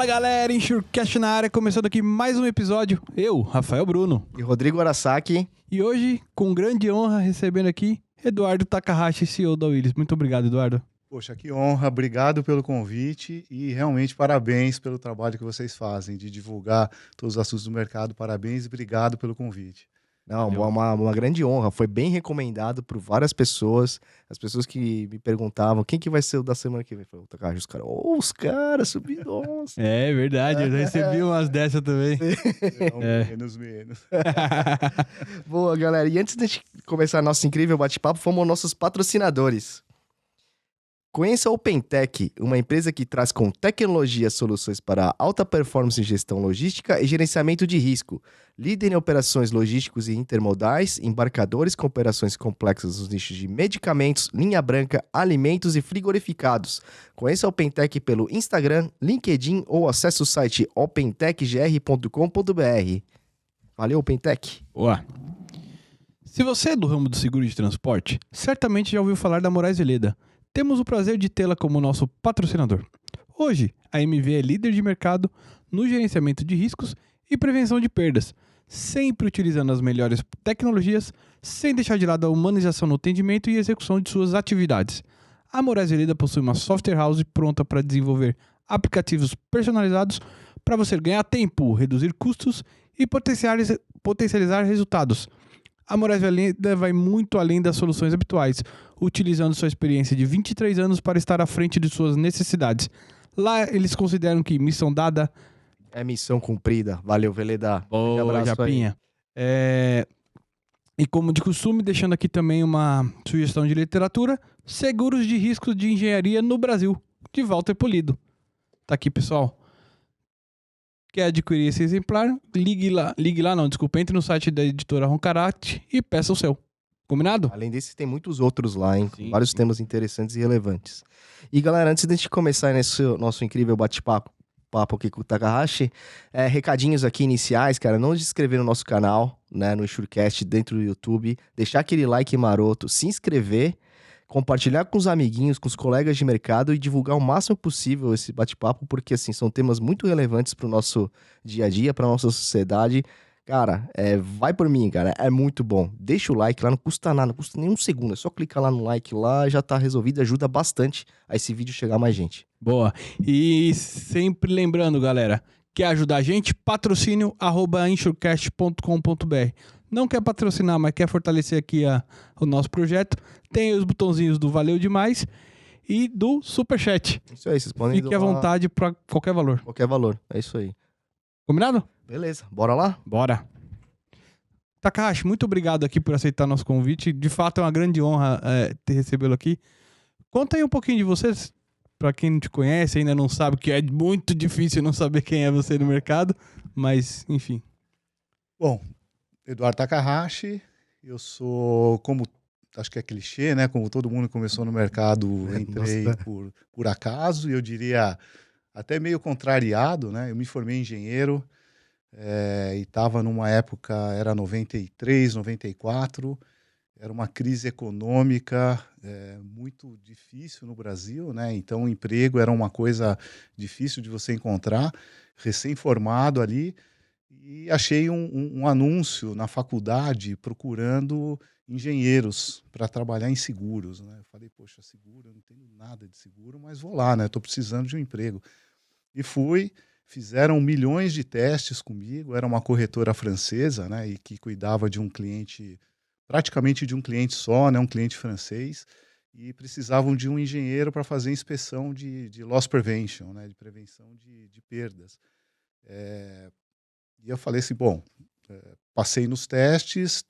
Galera, Insurecast na área, começando aqui mais um episódio. Eu, Rafael Bruno. E Rodrigo Arasaki. E hoje, com grande honra, recebendo aqui Eduardo Takahashi, CEO da Willis. Muito obrigado, Eduardo. Poxa, que honra, obrigado pelo convite e realmente parabéns pelo trabalho que vocês fazem de divulgar todos os assuntos do mercado. Parabéns e obrigado pelo convite. Não, uma grande honra. Foi bem recomendado por várias pessoas. As pessoas que me perguntavam quem que vai ser o da semana que vem. Eu falei, os caras subiram. Nossa. É verdade, eu já recebi umas dessas também. Não, menos. Boa, galera. E antes de começar nosso incrível bate-papo, fomos nossos patrocinadores. Conheça a OpenTech, uma empresa que traz com tecnologia soluções para alta performance em gestão logística e gerenciamento de risco. Líder em operações logísticos e intermodais, embarcadores com operações complexas nos nichos de medicamentos, linha branca, alimentos e frigorificados. Conheça a OpenTech pelo Instagram, LinkedIn ou acesse o site opentechgr.com.br. Valeu, OpenTech! Boa. Se você é do ramo do seguro de transporte, certamente já ouviu falar da Moraes Veleda. Temos o prazer de tê-la como nosso patrocinador. Hoje, a MV é líder de mercado no gerenciamento de riscos e prevenção de perdas, sempre utilizando as melhores tecnologias, sem deixar de lado a humanização no atendimento e execução de suas atividades. A Moraes Veleda possui uma software house pronta para desenvolver aplicativos personalizados para você ganhar tempo, reduzir custos e potencializar resultados. A Moraes Veleda vai muito além das soluções habituais, utilizando sua experiência de 23 anos para estar à frente de suas necessidades. Lá, eles consideram que missão dada... É missão cumprida. Valeu, Veleda. Boa, Japinha. E como de costume, deixando aqui também uma sugestão de literatura, Seguros de Risco de Engenharia no Brasil, de Walter Polido. Tá aqui, pessoal. Quer adquirir esse exemplar? Entre no site da editora Roncarate e peça o seu. Combinado? Além desse, tem muitos outros lá, hein? Sim, Vários sim. temas interessantes e relevantes. E galera, antes de a gente começar nesse nosso incrível bate-papo aqui com o Takahashi, recadinhos aqui iniciais, cara, não se inscrever no nosso canal, né, no Insurecast, dentro do YouTube, deixar aquele like maroto, se inscrever, compartilhar com os amiguinhos, com os colegas de mercado e divulgar o máximo possível esse bate-papo, porque, assim, são temas muito relevantes para o nosso dia a dia, para a nossa sociedade. Cara, vai por mim, cara, é muito bom. Deixa o like lá, não custa nada, não custa nem um segundo, é só clicar lá no like lá, já tá resolvido, ajuda bastante a esse vídeo chegar a mais gente. Boa. E sempre lembrando, galera, quer ajudar a gente? Patrocínio @insurecast.com.br. Não quer patrocinar, mas quer fortalecer aqui o nosso projeto, tem os botãozinhos do Valeu Demais e do Superchat. Isso aí, vocês podem Fique à doar vontade para qualquer valor. qualquer valor, é isso aí. Combinado? Beleza, bora lá? Bora. Takahashi, muito obrigado aqui por aceitar nosso convite. De fato, é uma grande honra ter recebê-lo aqui. Conta aí um pouquinho de vocês, para quem não te conhece, ainda não sabe, que é muito difícil não saber quem é você no mercado, mas, enfim. Bom, Eduardo Takahashi, eu sou, como acho que é clichê, né? Como todo mundo começou no mercado, entrei por acaso, e eu diria até meio contrariado, né? Eu me formei engenheiro e estava numa época, era 93, 94, era uma crise econômica muito difícil no Brasil, né? Então o emprego era uma coisa difícil de você encontrar, recém-formado ali, e achei um anúncio na faculdade procurando engenheiros para trabalhar em seguros, né? Eu falei, poxa, seguro, eu não tenho nada de seguro, mas vou lá, né? Estou precisando de um emprego. E fui, fizeram milhões de testes comigo, era uma corretora francesa, né? E que cuidava de um cliente, praticamente de um cliente só, né? Um cliente francês, e precisavam de um engenheiro para fazer inspeção de loss prevention, né? De prevenção de perdas. E eu falei assim, bom, passei nos testes,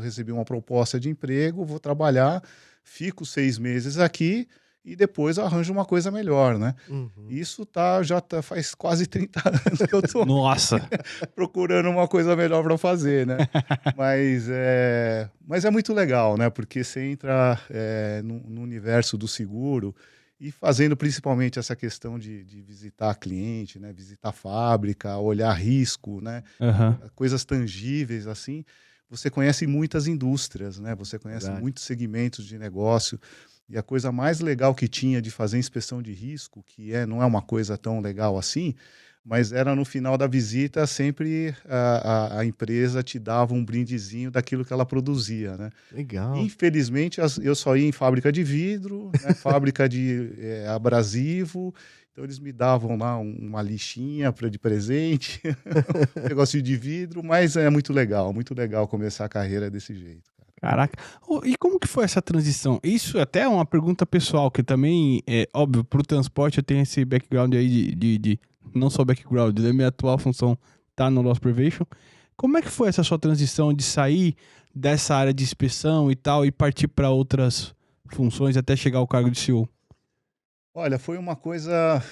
recebi uma proposta de emprego, vou trabalhar, fico 6 meses aqui e depois arranjo uma coisa melhor, né? Uhum. Isso faz quase 30 anos que eu tô Nossa! procurando uma coisa melhor para fazer, né? Mas é muito legal, né? Porque você entra no universo do seguro e fazendo principalmente essa questão de visitar cliente, né? Visitar fábrica, olhar risco, né? Uhum. Coisas tangíveis assim. Você conhece muitas indústrias, né? Você conhece muitos segmentos de negócio. E a coisa mais legal que tinha de fazer inspeção de risco, não é uma coisa tão legal assim, mas era no final da visita, sempre a empresa te dava um brindezinho daquilo que ela produzia, né? Legal. Infelizmente, eu só ia em fábrica de vidro, né, fábrica de abrasivo, então eles me davam lá uma lixinha de presente, um negocinho de vidro, mas é muito legal começar a carreira desse jeito. Caraca. E como que foi essa transição? Isso até é uma pergunta pessoal, que também, óbvio, pro transporte eu tenho esse background aí de não só background, da minha atual função tá no Loss Prevention. Como é que foi essa sua transição de sair dessa área de inspeção e tal e partir para outras funções até chegar ao cargo de CEO? Olha, foi uma coisa,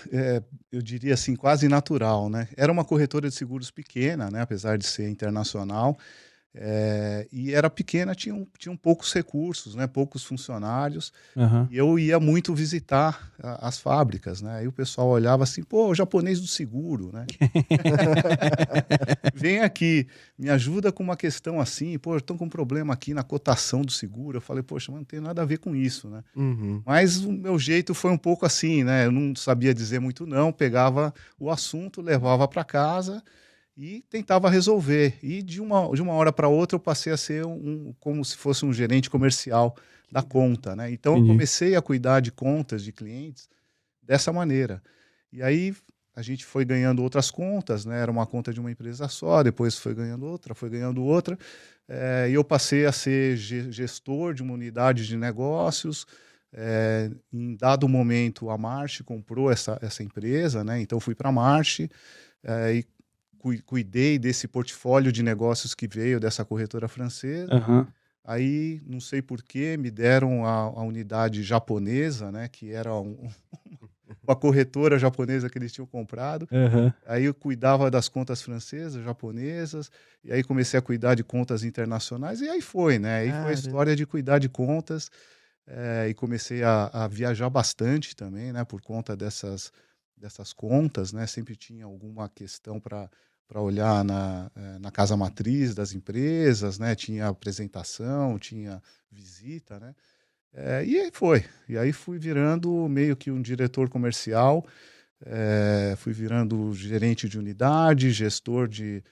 eu diria assim, quase natural, né? Era uma corretora de seguros pequena, né? Apesar de ser internacional, e era pequena, tinham poucos recursos, né? Poucos funcionários, Aham. e eu ia muito visitar as fábricas, né? Aí o pessoal olhava assim, pô, o japonês do seguro, né? Vem aqui, me ajuda com uma questão assim, pô, estão com um problema aqui na cotação do seguro. Eu falei, poxa, mas não tem nada a ver com isso, né? Uhum. Mas o meu jeito foi um pouco assim, né? Eu não sabia dizer muito não, pegava o assunto, levava para casa e tentava resolver. E de uma hora para outra eu passei a ser como se fosse um gerente comercial da conta, né? Então eu Entendi. comecei a cuidar de contas de clientes dessa maneira. E aí a gente foi ganhando outras contas, né? Era uma conta de uma empresa só, depois foi ganhando outra. E eu passei a ser gestor de uma unidade de negócios. Em dado momento, a March comprou essa empresa, né? Então fui para a March e cuidei desse portfólio de negócios que veio dessa corretora francesa. Aham. Aí, não sei por que, me deram a unidade japonesa, né? Que era uma corretora japonesa que eles tinham comprado. Aham. Aí eu cuidava das contas francesas, japonesas, e aí comecei a cuidar de contas internacionais, e aí foi, né? Aí foi a história de cuidar de contas, e comecei a viajar bastante também, né? Por conta dessas contas, né? Sempre tinha alguma questão para olhar na casa matriz das empresas, né? Tinha apresentação, tinha visita, né? E aí foi. E aí fui virando meio que um diretor comercial, fui virando gerente de unidade, gestor de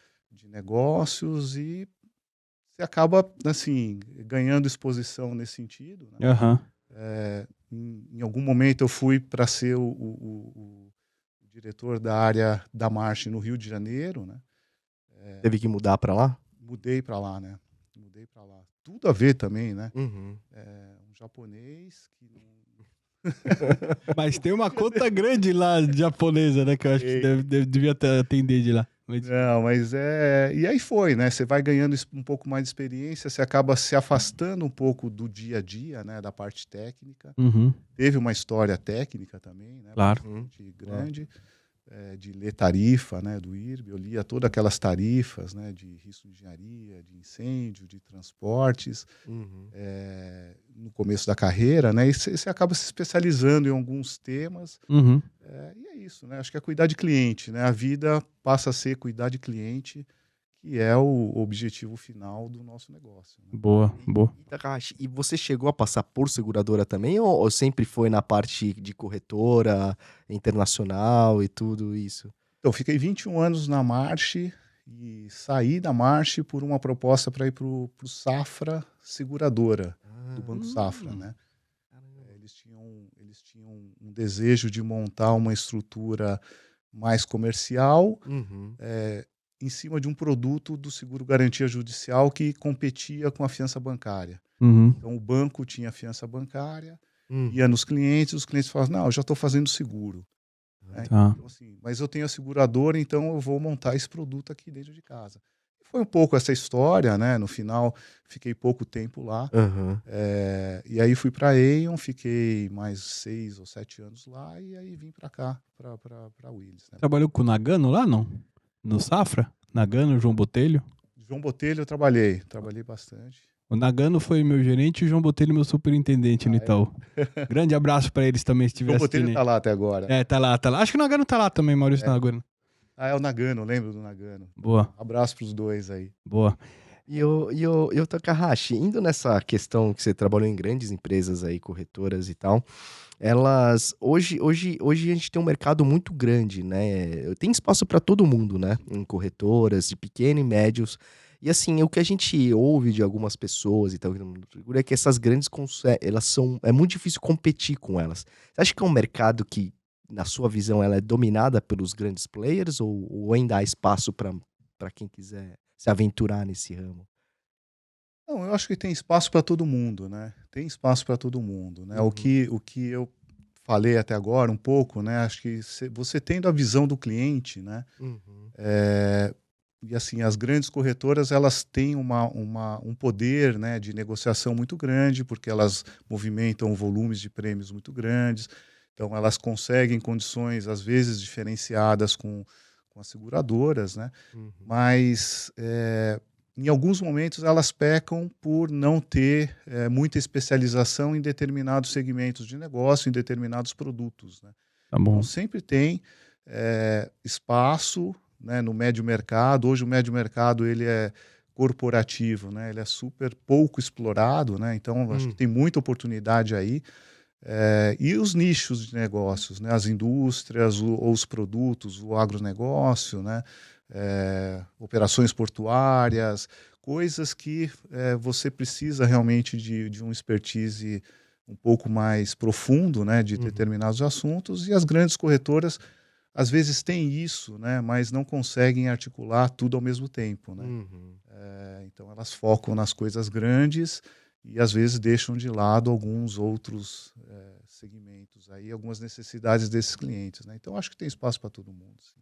negócios, e você acaba, assim, ganhando exposição nesse sentido, né? Aham. Em algum momento eu fui para ser o diretor da área da March no Rio de Janeiro, né? Teve que mudar pra lá? Mudei para lá, né? Mudei para lá. Tudo a ver também, né? Uhum. Um japonês que não... Mas tem uma conta grande lá japonesa, né? Que eu acho que devia atender de lá. Mas... Não, mas e aí foi, né? Você vai ganhando um pouco mais de experiência, você acaba se afastando um pouco do dia a dia, né? Da parte técnica. Uhum. Teve uma história técnica também, né? Claro. Bastante grande, de ler tarifa, né? Do IRB. Eu lia todas aquelas tarifas, né? De risco de engenharia, de incêndio, de transportes, Uhum. no começo da carreira, né? E você acaba se especializando em alguns temas. Uhum. E é isso, né? Acho que é cuidar de cliente, né? A vida passa a ser cuidar de cliente, que é o objetivo final do nosso negócio, né? Boa, boa. Takahashi, e você chegou a passar por seguradora também ou sempre foi na parte de corretora, internacional e tudo isso? Então, fiquei 21 anos na March e saí da March por uma proposta para ir para o Safra Seguradora, do Banco Safra, né? Eles tinham um desejo de montar uma estrutura mais comercial, Uhum. em cima de um produto do seguro garantia judicial que competia com a fiança bancária. Uhum. Então o banco tinha fiança bancária, Uhum. ia nos clientes, os clientes falavam, não, eu já estou fazendo seguro. Né? Tá. Então, assim, mas eu tenho a seguradora, então eu vou montar esse produto aqui dentro de casa. Foi um pouco essa história, né? No final, fiquei pouco tempo lá. Uhum. E aí fui para Aon, fiquei mais 6 ou 7 anos lá, e aí vim para cá, para Willis. Né? Trabalhou com o Nagano lá, não? No Safra? Nagano, João Botelho? João Botelho eu trabalhei bastante. O Nagano foi meu gerente e o João Botelho meu superintendente no Itaú. Grande abraço pra eles também, se tiver João assistindo. Botelho tá lá até agora. Tá lá. Acho que o Nagano tá lá também, Maurício Nagano. É o Nagano, lembro do Nagano. Boa. Abraço pros dois aí. Boa. E o Takahashi, indo nessa questão que você trabalhou em grandes empresas aí, corretoras e tal, elas hoje a gente tem um mercado muito grande, né? Tem espaço para todo mundo, né? Em corretoras de pequeno e médios. E assim, o que a gente ouve de algumas pessoas e tal é que essas grandes elas são é muito difícil competir com elas. Você acha que é um mercado que, na sua visão, ela é dominada pelos grandes players ou ainda há espaço para quem quiser se aventurar nesse ramo? Não, eu acho que tem espaço para todo mundo, né? Tem espaço para todo mundo, né? Uhum. O que eu falei até agora um pouco, né? Acho que você tendo a visão do cliente, né? Uhum. E assim, as grandes corretoras, elas têm um poder, né, de negociação muito grande, porque elas movimentam volumes de prêmios muito grandes, então elas conseguem condições, às vezes, diferenciadas com as seguradoras, né? Uhum. Mas, em alguns momentos, elas pecam por não ter muita especialização em determinados segmentos de negócio, em determinados produtos, né? Tá Então, bom. sempre tem espaço, né, no médio mercado. Hoje o médio mercado ele é corporativo, né, ele é super pouco explorado, né, então acho que Hum. tem muita oportunidade aí. E os nichos de negócios, né, as indústrias, ou os produtos, o agronegócio, né, operações portuárias, coisas que você precisa realmente de um expertise um pouco mais profundo, né, de Uhum. determinados assuntos, e as grandes corretoras às vezes têm isso, né, mas não conseguem articular tudo ao mesmo tempo, né. Uhum. Então elas focam nas coisas grandes e às vezes deixam de lado alguns outros segmentos, aí algumas necessidades desses clientes, né. Então acho que tem espaço para todo mundo, sim.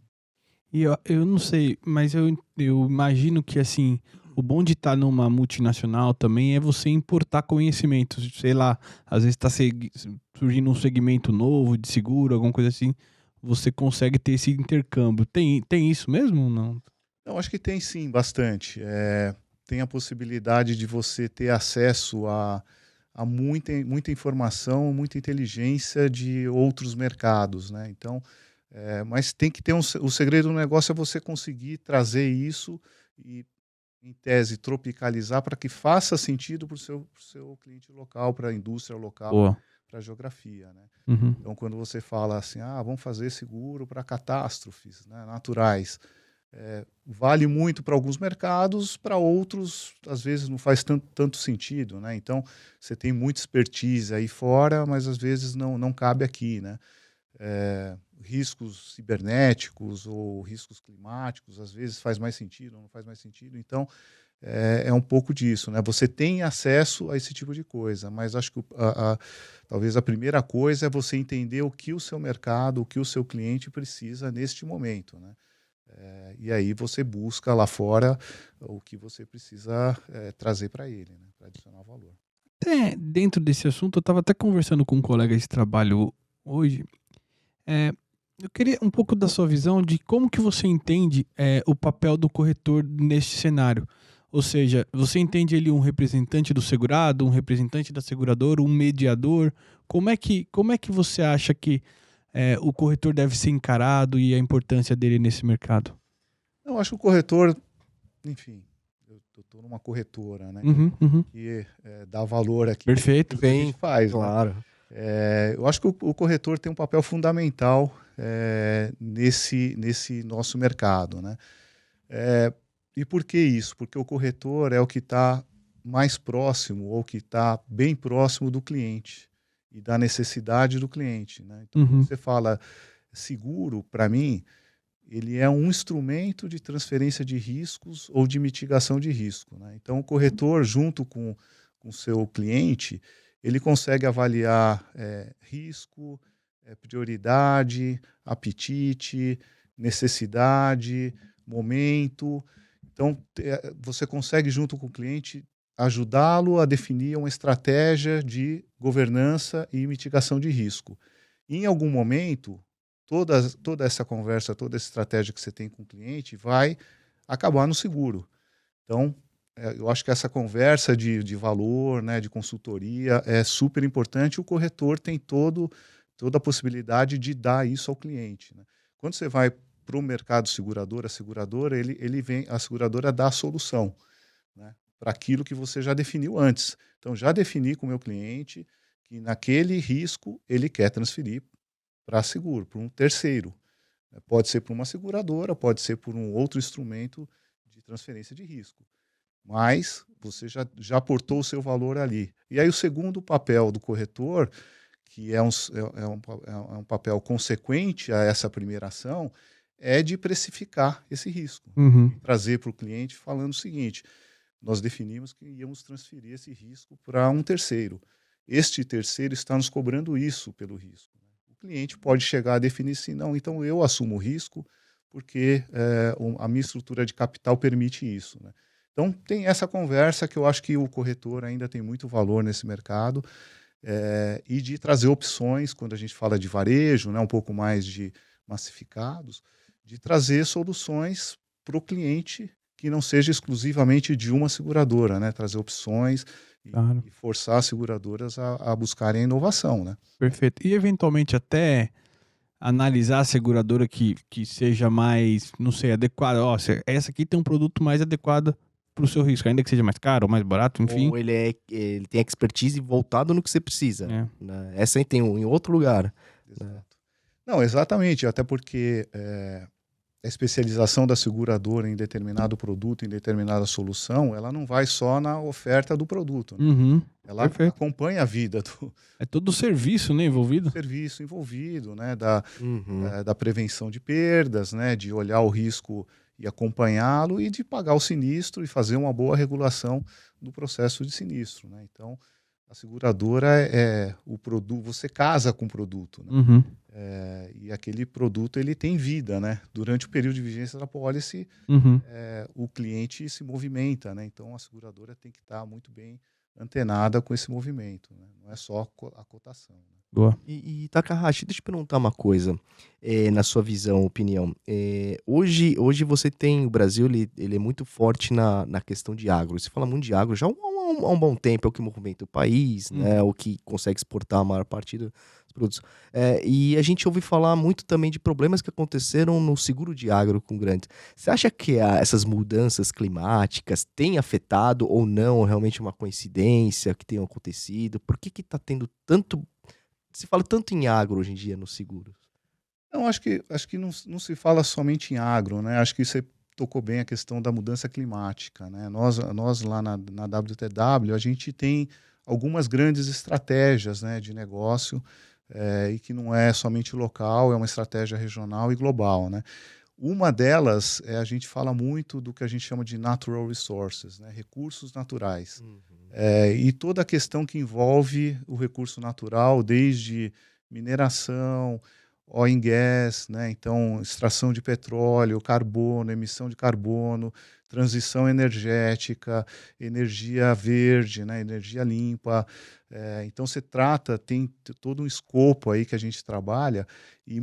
E eu não sei, mas eu imagino que, assim, o bom de estar numa multinacional também é você importar conhecimentos. Sei lá, às vezes está surgindo um segmento novo de seguro, alguma coisa assim, você consegue ter esse intercâmbio. Tem isso mesmo ou não? Não, acho que tem sim, bastante. Tem a possibilidade de você ter acesso a muita informação, muita inteligência de outros mercados, né. Então, mas tem que ter o segredo do negócio é você conseguir trazer isso e, em tese, tropicalizar para que faça sentido para o seu cliente local, para a indústria local, Boa. para a geografia, né. Uhum. Então, quando você fala assim: "Ah, vamos fazer seguro para catástrofes, né, naturais", vale muito para alguns mercados, para outros, às vezes, não faz tanto sentido, né. Então, você tem muita expertise aí fora, mas às vezes não cabe aqui, né. Riscos cibernéticos ou riscos climáticos, às vezes faz mais sentido ou não faz mais sentido. Então, é um pouco disso, né. Você tem acesso a esse tipo de coisa, mas acho que talvez a primeira coisa é você entender o que o seu mercado, o que o seu cliente precisa neste momento, né. E aí você busca lá fora o que você precisa, trazer para ele, né, para adicionar valor. Até dentro desse assunto, eu estava até conversando com um colega de trabalho hoje. Eh, eu queria um pouco da sua visão de como que você entende, o papel do corretor neste cenário. Ou seja, você entende ele um representante do segurado, um representante da seguradora, um mediador? Como é que você acha que, o corretor deve ser encarado e a importância dele nesse mercado? Eu acho que o corretor, enfim, eu estou numa corretora, né, Uhum, uhum. que, dá valor aqui Perfeito. àquilo que a gente Sim, faz, né. claro. Eu acho que o corretor tem um papel fundamental, nesse nosso mercado, né. Eh, e por que isso? Porque o corretor é o que está mais próximo ou que está bem próximo do cliente e da necessidade do cliente, né. Então, quando Uhum. você fala seguro, para mim, ele é um instrumento de transferência de riscos ou de mitigação de risco, né. Então, o corretor, junto com o seu cliente, ele consegue avaliar risco, prioridade, apetite, necessidade, momento. Então, você consegue, junto com o cliente, ajudá-lo a definir uma estratégia de governança e mitigação de risco. Em algum momento, toda essa conversa, toda essa estratégia que você tem com o cliente vai acabar no seguro. Então, eu acho que essa conversa de valor, né, de consultoria é super importante. O corretor tem toda a possibilidade de dar isso ao cliente, né. Quando você vai para o mercado seguradora, a seguradora, a seguradora dá a solução, né, para aquilo que você já definiu antes. Então, já defini com o meu cliente que naquele risco ele quer transferir para seguro, para um terceiro. Pode ser para uma seguradora, pode ser por um outro instrumento de transferência de risco. Mas você já aportou o seu valor ali. E aí o segundo papel do corretor, que é um papel consequente a essa primeira ação, é de precificar esse risco. Trazer para o cliente falando o seguinte: nós definimos que íamos transferir esse risco para um terceiro. Este terceiro está nos cobrando isso pelo risco. O cliente pode chegar a definir assim: não, então eu assumo o risco porque a minha estrutura de capital permite isso, né? Então tem essa conversa que eu acho que o corretor ainda tem muito valor nesse mercado, e de trazer opções, quando a gente fala de varejo, né, um pouco mais de massificados, de trazer soluções para o cliente que não seja exclusivamente de uma seguradora, né? Trazer opções e forçar as seguradoras a buscarem a inovação, né? Perfeito. E eventualmente até analisar a seguradora que seja mais, não sei, adequada. Ó, essa aqui tem um produto mais adequado para o seu risco, ainda que seja mais caro ou mais barato, enfim. Ou ele tem expertise voltado no que você precisa. Né? Essa aí tem em outro lugar. Exato. Né? Não, exatamente, até porque a especialização da seguradora em determinado produto, em determinada solução, ela não vai só na oferta do produto. Né? Ela acompanha a vida do... É todo o serviço, né, envolvido? Serviço envolvido, né, da prevenção de perdas, né, de olhar o risco e acompanhá-lo e de pagar o sinistro e fazer uma boa regulação do processo de sinistro. Né? Então, a seguradora é o produto, você casa com o produto. Né? E aquele produto ele tem vida, né? Durante o período de vigência da pólice, o cliente se movimenta, né? Então a seguradora tem que estar muito bem antenada com esse movimento, né? Não é só a cotação. Né? Boa. E Takahashi, deixa eu perguntar uma coisa, na sua visão, opinião. Hoje você tem, o Brasil ele é muito forte na questão de agro. Você fala muito de agro já há um bom tempo, é o que movimenta o país, né? O que consegue exportar a maior parte dos produtos. E a gente ouve falar muito também de problemas que aconteceram no seguro de agro com grandes. Você acha que essas mudanças climáticas têm afetado ou não realmente uma coincidência que tenham acontecido? Por que está tendo tanto... Se fala tanto em agro hoje em dia nos seguros? Não, acho que não se fala somente em agro, né? Acho que você tocou bem a questão da mudança climática, né? Nós lá na WTW, a gente tem algumas grandes estratégias, né, de negócio, e que não é somente local, é uma estratégia regional e global, né? Uma delas, a gente fala muito do que a gente chama de natural resources, né? Recursos naturais. E toda a questão que envolve o recurso natural, desde mineração, oil and gas, né? Então, extração de petróleo, carbono, emissão de carbono, transição energética, energia verde, né? Energia limpa. Então, tem todo um escopo aí que a gente trabalha e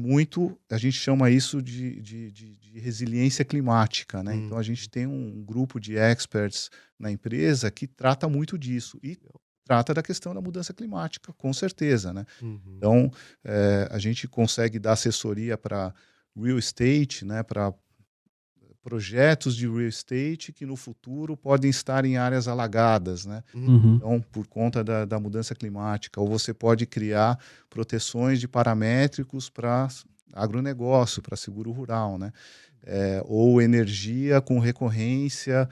a gente chama isso de resiliência climática, né? Então, a gente tem um grupo de experts na empresa que trata muito disso e trata da questão da mudança climática, com certeza, né? Então, a gente consegue dar assessoria para real estate, né? Para projetos de real estate que no futuro podem estar em áreas alagadas, né? Então, por conta da mudança climática. Ou você pode criar proteções de paramétricos para agronegócio, para seguro rural, né? Ou energia com recorrência,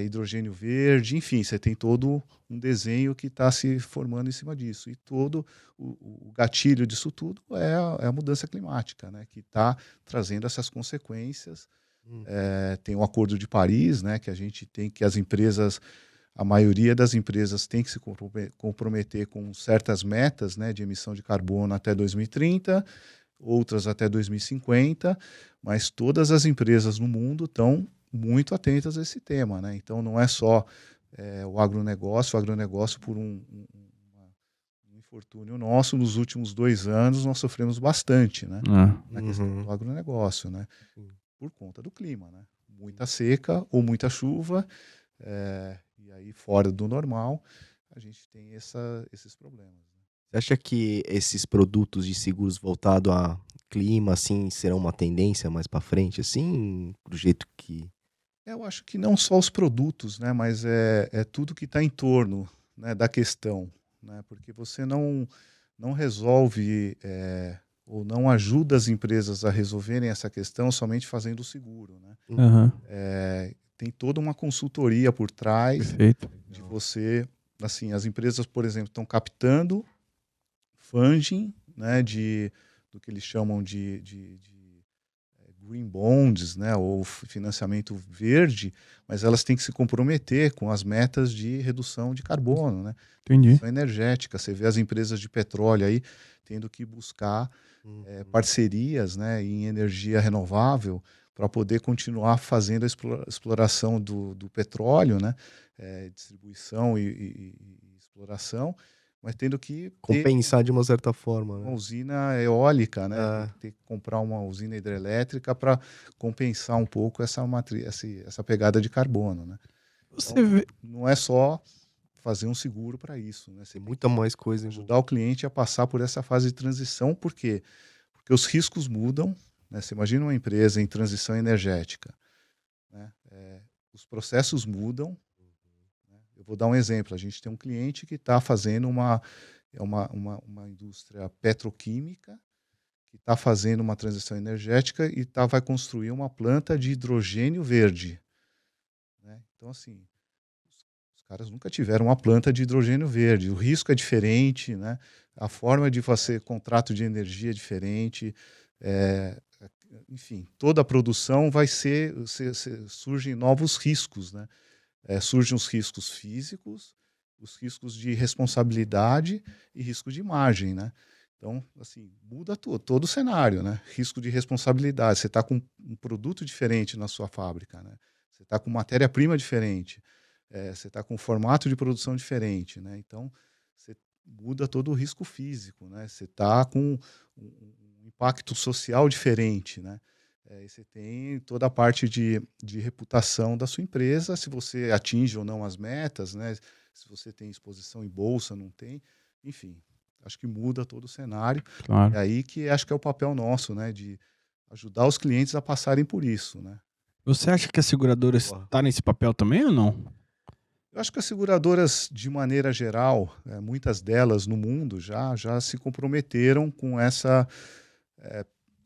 hidrogênio verde, enfim, você tem todo um desenho que está se formando em cima disso. E todo o gatilho disso tudo é a mudança climática, né? Que está trazendo essas consequências. Tem o Acordo de Paris, né, que a gente tem que a maioria das empresas tem que se comprometer com certas metas, né, de emissão de carbono até 2030, outras até 2050, mas todas as empresas no mundo estão muito atentas a esse tema, né? Então não é só o agronegócio por um infortúnio nosso, nos últimos 2 anos nós sofremos bastante, né, na questão do agronegócio, né? Por conta do clima, né? Muita seca ou muita chuva, e aí fora do normal, a gente tem esses problemas. Né? Você acha que esses produtos de seguros voltados a clima, assim, serão uma tendência mais para frente, assim, do jeito que... Eu acho que não só os produtos, né? Mas é tudo que está em torno, né, da questão. né? Porque você não resolve ou não ajuda as empresas a resolverem essa questão somente fazendo o seguro, né? Aham. Tem toda uma consultoria por trás Perfeito. de você, assim, as empresas, por exemplo, estão captando funding, né, do que eles chamam de green bonds, né, ou financiamento verde, mas elas têm que se comprometer com as metas de redução de carbono, né? Entendi. Redução energética. Você vê as empresas de petróleo aí tendo que buscar parcerias, né, em energia renovável para poder continuar fazendo a exploração do petróleo, né, distribuição e exploração, mas tendo que ter Compensar de uma certa forma, uma né? usina eólica, né? Tem que ter que comprar uma usina hidrelétrica para compensar um pouco essa pegada de carbono, né? Você Então, vê. não é só fazer um seguro para isso, né? Você Tem tem muita que mais coisa. ajudar o cliente a passar por essa fase de transição, por quê? Porque os riscos mudam, né? Você imagina uma empresa em transição energética, né? Os processos mudam, né? Eu vou dar um exemplo. A gente tem um cliente que está fazendo uma indústria petroquímica que está fazendo uma transição energética e vai construir uma planta de hidrogênio verde, né? Então, assim, os caras nunca tiveram uma planta de hidrogênio verde. O risco é diferente, né? A forma de fazer contrato de energia é diferente. Enfim, toda a produção vai surgem novos riscos, né? Surgem os riscos físicos, os riscos de responsabilidade e risco de imagem, né? Então, assim, muda todo o cenário, né? Risco de responsabilidade. Você está com um produto diferente na sua fábrica, né? Você está com matéria-prima diferente. Você está com um formato de produção diferente, né? Então, você muda todo o risco físico, né? Você está com um impacto social diferente, né? E você tem toda a parte de reputação da sua empresa, se você atinge ou não as metas, né? Se você tem exposição em bolsa, não tem. Enfim, acho que muda todo o cenário. Claro. É aí que acho que é o papel nosso, né? De ajudar os clientes a passarem por isso, né? Você acha que as seguradoras estão nesse papel também ou não? Eu acho que as seguradoras, de maneira geral, muitas delas no mundo já se comprometeram com essa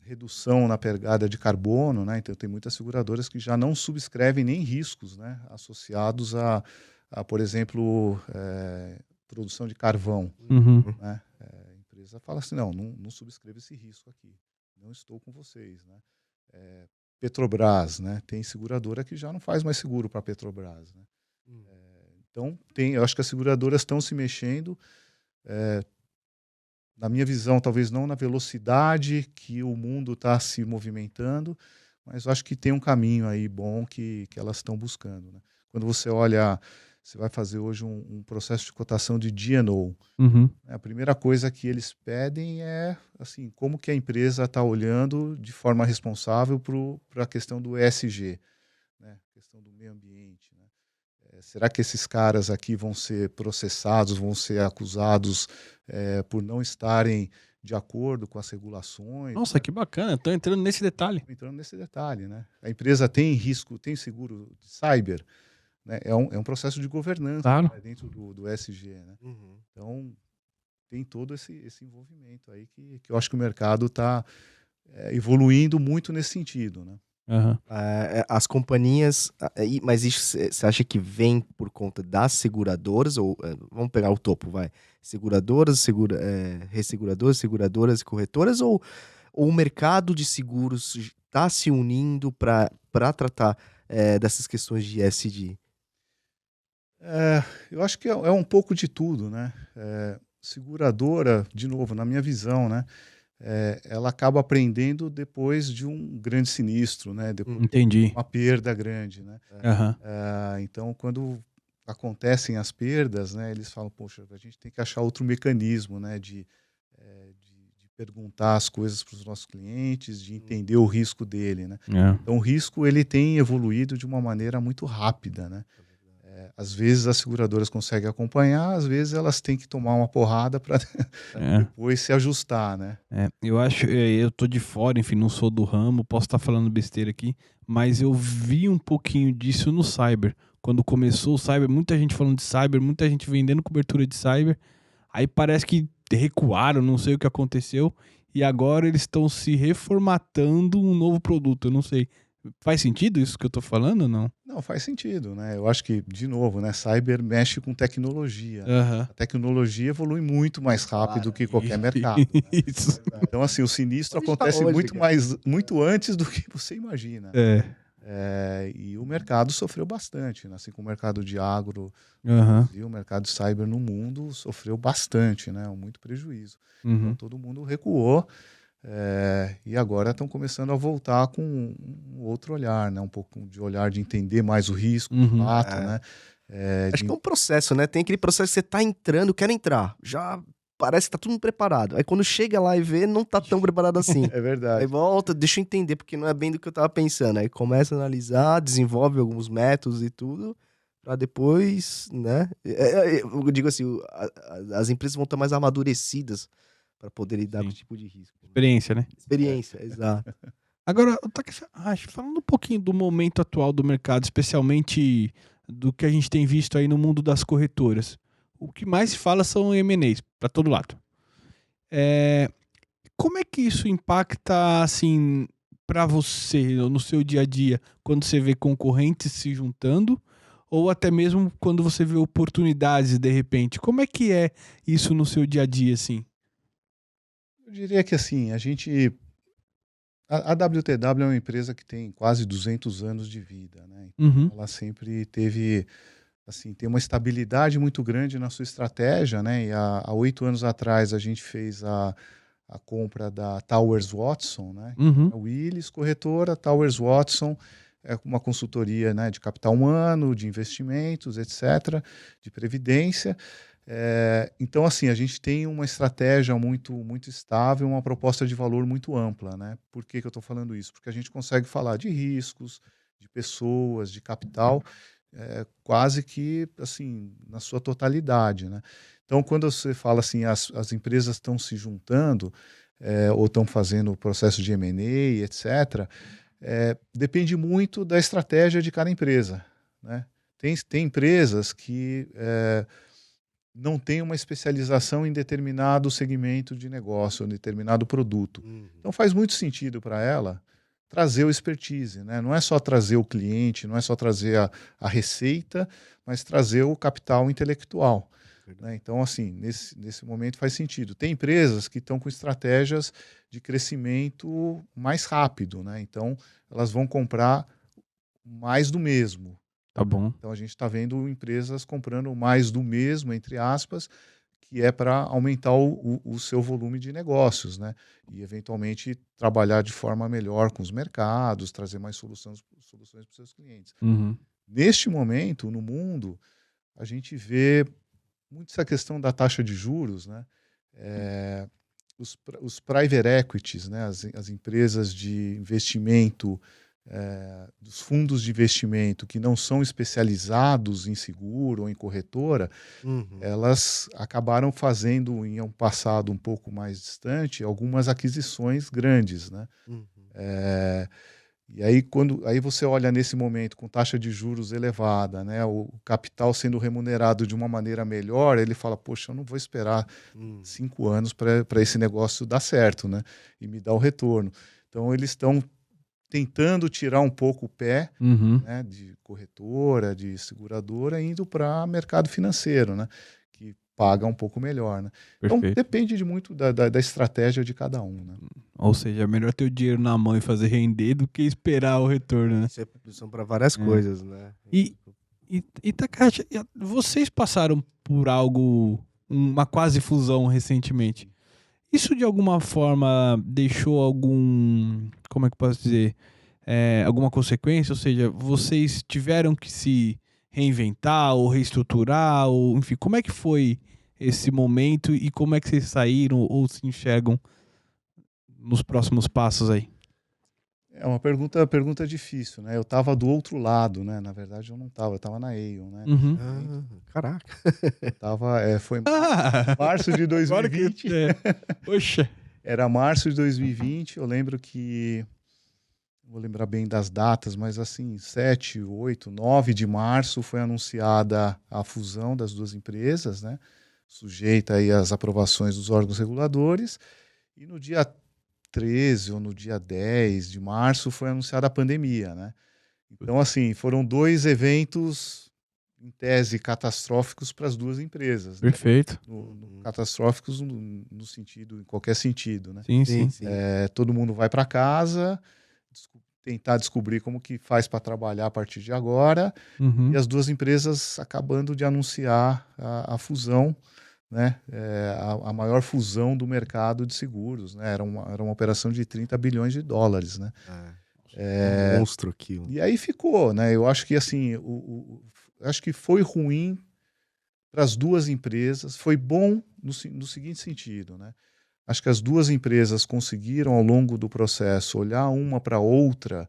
redução na pegada de carbono, né? Então tem muitas seguradoras que já não subscrevem nem riscos, né, associados a por exemplo, produção de carvão, Uhum. né? A empresa fala assim, não subscreva esse risco aqui, não estou com vocês, né? Petrobras, né? Tem seguradora que já não faz mais seguro para a Petrobras, né? Então eu acho que as seguradoras estão se mexendo. Na minha visão, talvez não na velocidade que o mundo está se movimentando, mas eu acho que tem um caminho aí bom que elas estão buscando, né? Quando você olha, você vai fazer hoje um processo de cotação de D&O, Uhum. a primeira coisa que eles pedem é assim, como que a empresa está olhando de forma responsável para a questão do ESG, né? Questão do meio ambiente, né? Será que esses caras aqui vão ser processados, vão ser acusados por não estarem de acordo com as regulações? Nossa, que bacana. Estou entrando nesse detalhe. Entrando nesse detalhe, né? A empresa tem risco, tem seguro de cyber, né? É um processo de governança, Claro. né, dentro do ESG, né? Então, tem todo esse envolvimento aí que eu acho que o mercado está evoluindo muito nesse sentido, né? Uhum. As companhias, mas isso você acha que vem por conta das seguradoras, ou vamos pegar o topo, vai, seguradoras, resseguradoras, seguradoras e corretoras, ou o mercado de seguros está se unindo para tratar dessas questões de ESG? Eu acho que é um pouco de tudo, né? Seguradora, de novo, na minha visão, né? Ela acaba aprendendo depois de um grande sinistro, né? Depois de Entendi. uma perda grande, né? Uhum. Então, quando acontecem as perdas, né? Eles falam, poxa, a gente tem que achar outro mecanismo, né? De perguntar as coisas para os nossos clientes, de entender o risco dele, né? Então, o risco ele tem evoluído de uma maneira muito rápida, né? Às vezes as seguradoras conseguem acompanhar, às vezes elas têm que tomar uma porrada para depois se ajustar, né? Eu acho, eu tô de fora, enfim, não sou do ramo, posso estar falando besteira aqui, mas eu vi um pouquinho disso no cyber. Quando começou o cyber, muita gente falando de cyber, muita gente vendendo cobertura de cyber. aí parece que recuaram, não sei o que aconteceu, e agora eles estão se reformatando um novo produto, eu não sei. Faz sentido isso que eu tô falando ou não? Não, faz sentido, né? Eu acho que, de novo, né? Cyber mexe com tecnologia. Aham. A tecnologia evolui muito mais rápido que qualquer mercado. Né? Isso. Então, assim, o sinistro Onde tá acontece hoje, muito cara? muito antes do que você imagina. E o mercado sofreu bastante, né? Assim como o mercado de agro no Aham. Brasil, o mercado de cyber no mundo sofreu bastante, né? Muito prejuízo. Então, Uhum. todo mundo recuou. E agora estão começando a voltar com um outro olhar, né? Um pouco de olhar de entender mais o risco, de Uhum. fato, né? Acho que é um processo, né? Tem aquele processo que você tá entrando, quer entrar. Já parece que tá tudo preparado. Aí quando chega lá e vê, não tá tão preparado assim. É Aí verdade. volta, deixa eu entender, porque não é bem do que eu tava pensando. Aí começa a analisar, desenvolve alguns métodos e tudo, pra depois, né? Eu digo assim, as empresas vão estar mais amadurecidas pra poder lidar Sim. com esse tipo de risco. Experiência, né? Experiência, exato. Agora, Takahashi, falando um pouquinho do momento atual do mercado, especialmente do que a gente tem visto aí no mundo das corretoras, o que mais se fala são M&As, para todo lado. Como é que isso impacta, assim, para você, no seu dia a dia, quando você vê concorrentes se juntando, ou até mesmo quando você vê oportunidades de repente? Como é que é isso no seu dia a dia, assim? Eu diria que assim, a WTW é uma empresa que tem quase 200 anos de vida, né? Uhum, Ela sempre teve, assim, tem uma estabilidade muito grande na sua estratégia, né? E há 8 anos atrás a gente fez a compra da Towers Watson, né? uhum, A Willis, corretora, Towers Watson é uma consultoria, né, de capital humano, de investimentos, etc., de previdência. Então, assim, a gente tem uma estratégia muito estável, uma proposta de valor muito ampla, né? Por que eu estou falando isso? Porque a gente consegue falar de riscos, de pessoas, de capital, quase que, assim, na sua totalidade, né? Então, quando você fala assim, as empresas estão se juntando, ou estão fazendo o processo de M&A, etc., depende muito da estratégia de cada empresa, né? Tem empresas que não têm uma especialização em determinado segmento de negócio, em determinado produto. Então faz muito sentido para ela trazer o expertise, né? Não é só trazer o cliente, não é só trazer a receita, mas trazer o capital intelectual. Né? Então, assim, nesse momento faz sentido. Tem empresas que estão com estratégias de crescimento mais rápido, né? Então, elas vão comprar mais do mesmo. tá bom. Então, a gente está vendo empresas comprando mais do mesmo, entre aspas, que é para aumentar o seu volume de negócios, né? E, eventualmente, trabalhar de forma melhor com os mercados, trazer mais soluções para os seus clientes. Uhum, Neste momento, no mundo, a gente vê muito essa questão da taxa de juros, né? Os private equities, né? As empresas de investimento, dos fundos de investimento que não são especializados em seguro ou em corretora, elas acabaram fazendo, em um passado um pouco mais distante, algumas aquisições grandes, né? E aí, aí você olha nesse momento com taxa de juros elevada, né, o capital sendo remunerado de uma maneira melhor, ele fala, poxa, eu não vou esperar 5 anos para esse negócio dar certo, né, e me dar o retorno. Então, eles estão tentando tirar um pouco o pé, uhum, né, de corretora, de seguradora, indo para mercado financeiro, né, que paga um pouco melhor. Né? Então, perfeito. depende de muito da estratégia de cada um. Né? Ou seja, é melhor ter o dinheiro na mão e fazer render do que esperar o retorno, né? Isso são para várias coisas, né? E Takahashi, vocês passaram por algo, uma quase fusão recentemente. Isso de alguma forma deixou algum, como é que eu posso dizer, alguma consequência? Ou seja, vocês tiveram que se reinventar ou reestruturar, ou enfim, como é que foi esse momento e como é que vocês saíram ou se enxergam nos próximos passos aí? É uma pergunta difícil, né? Eu estava do outro lado, né? Na verdade, eu não estava, eu estava na Aon, né? Nesse Uhum. momento. Caraca. Eu tava, foi Ah, março de agora que 2020. Poxa. Era março de 2020. Eu lembro que, vou lembrar bem das datas, mas assim, 7, 8, 9 de março foi anunciada a fusão das duas empresas, né? sujeita aí às aprovações dos órgãos reguladores, e no dia 13 ou no dia 10 de março foi anunciada a pandemia, né? Então, assim, foram 2 eventos, em tese, catastróficos para as 2 empresas, né? Perfeito. Catastróficos no sentido, em qualquer sentido, né? Sim. Todo mundo vai para casa, tentar descobrir como que faz para trabalhar a partir de agora, Uhum. e as 2 empresas acabando de anunciar a fusão, né? A maior fusão do mercado de seguros, né? Era uma operação de 30 bilhões de dólares, né? Um monstro aquilo. E aí ficou, né? Eu acho que assim, acho que foi ruim para as 2 empresas, foi bom no seguinte sentido, né? Acho que as 2 empresas conseguiram, ao longo do processo, olhar uma para a outra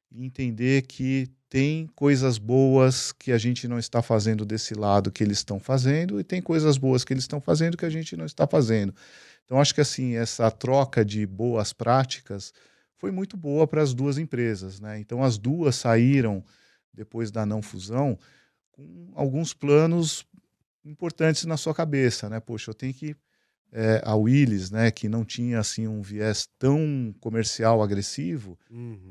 e entender que tem coisas boas que a gente não está fazendo desse lado que eles estão fazendo, e tem coisas boas que eles estão fazendo que a gente não está fazendo. Então, acho que assim, essa troca de boas práticas foi muito boa para as 2 empresas, né? Então, as 2 saíram, depois da não fusão, com alguns planos importantes na sua cabeça, né? Poxa, eu tenho que a Willys, né, que não tinha assim um viés tão comercial agressivo,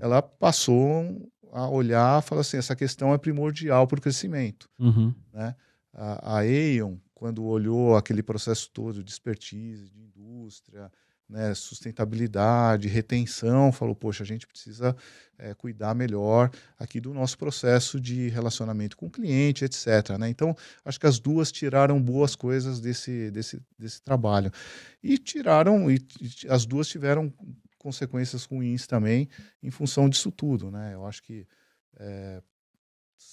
ela passou a olhar, falar assim, essa questão é primordial para o crescimento, Uhum. né? A Aon, quando olhou aquele processo todo de expertise, de indústria, né, sustentabilidade, retenção, falou, poxa, a gente precisa cuidar melhor aqui do nosso processo de relacionamento com o cliente, etc., né? Então, acho que as 2 tiraram boas coisas desse trabalho. E as 2 tiveram consequências ruins também em função disso tudo, né? Eu acho que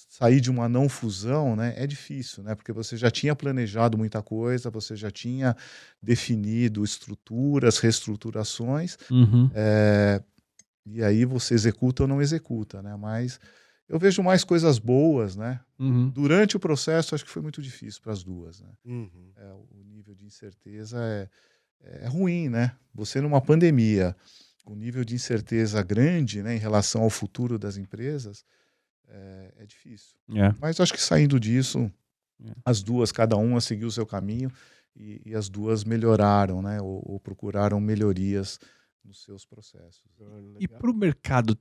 sair de uma não fusão, né, é difícil, né, porque você já tinha planejado muita coisa, você já tinha definido estruturas, reestruturações, Uhum. e aí você executa ou não executa, né? Mas eu vejo mais coisas boas, né? Uhum. Durante o processo, acho que foi muito difícil para as 2, né? Uhum. O nível de incerteza é ruim, né? Você numa pandemia, o nível de incerteza grande, né, em relação ao futuro das empresas, é difícil. Mas acho que saindo disso, as 2, cada uma seguiu o seu caminho, e as 2 melhoraram, né? Ou procuraram melhorias nos seus processos. E para o mercado,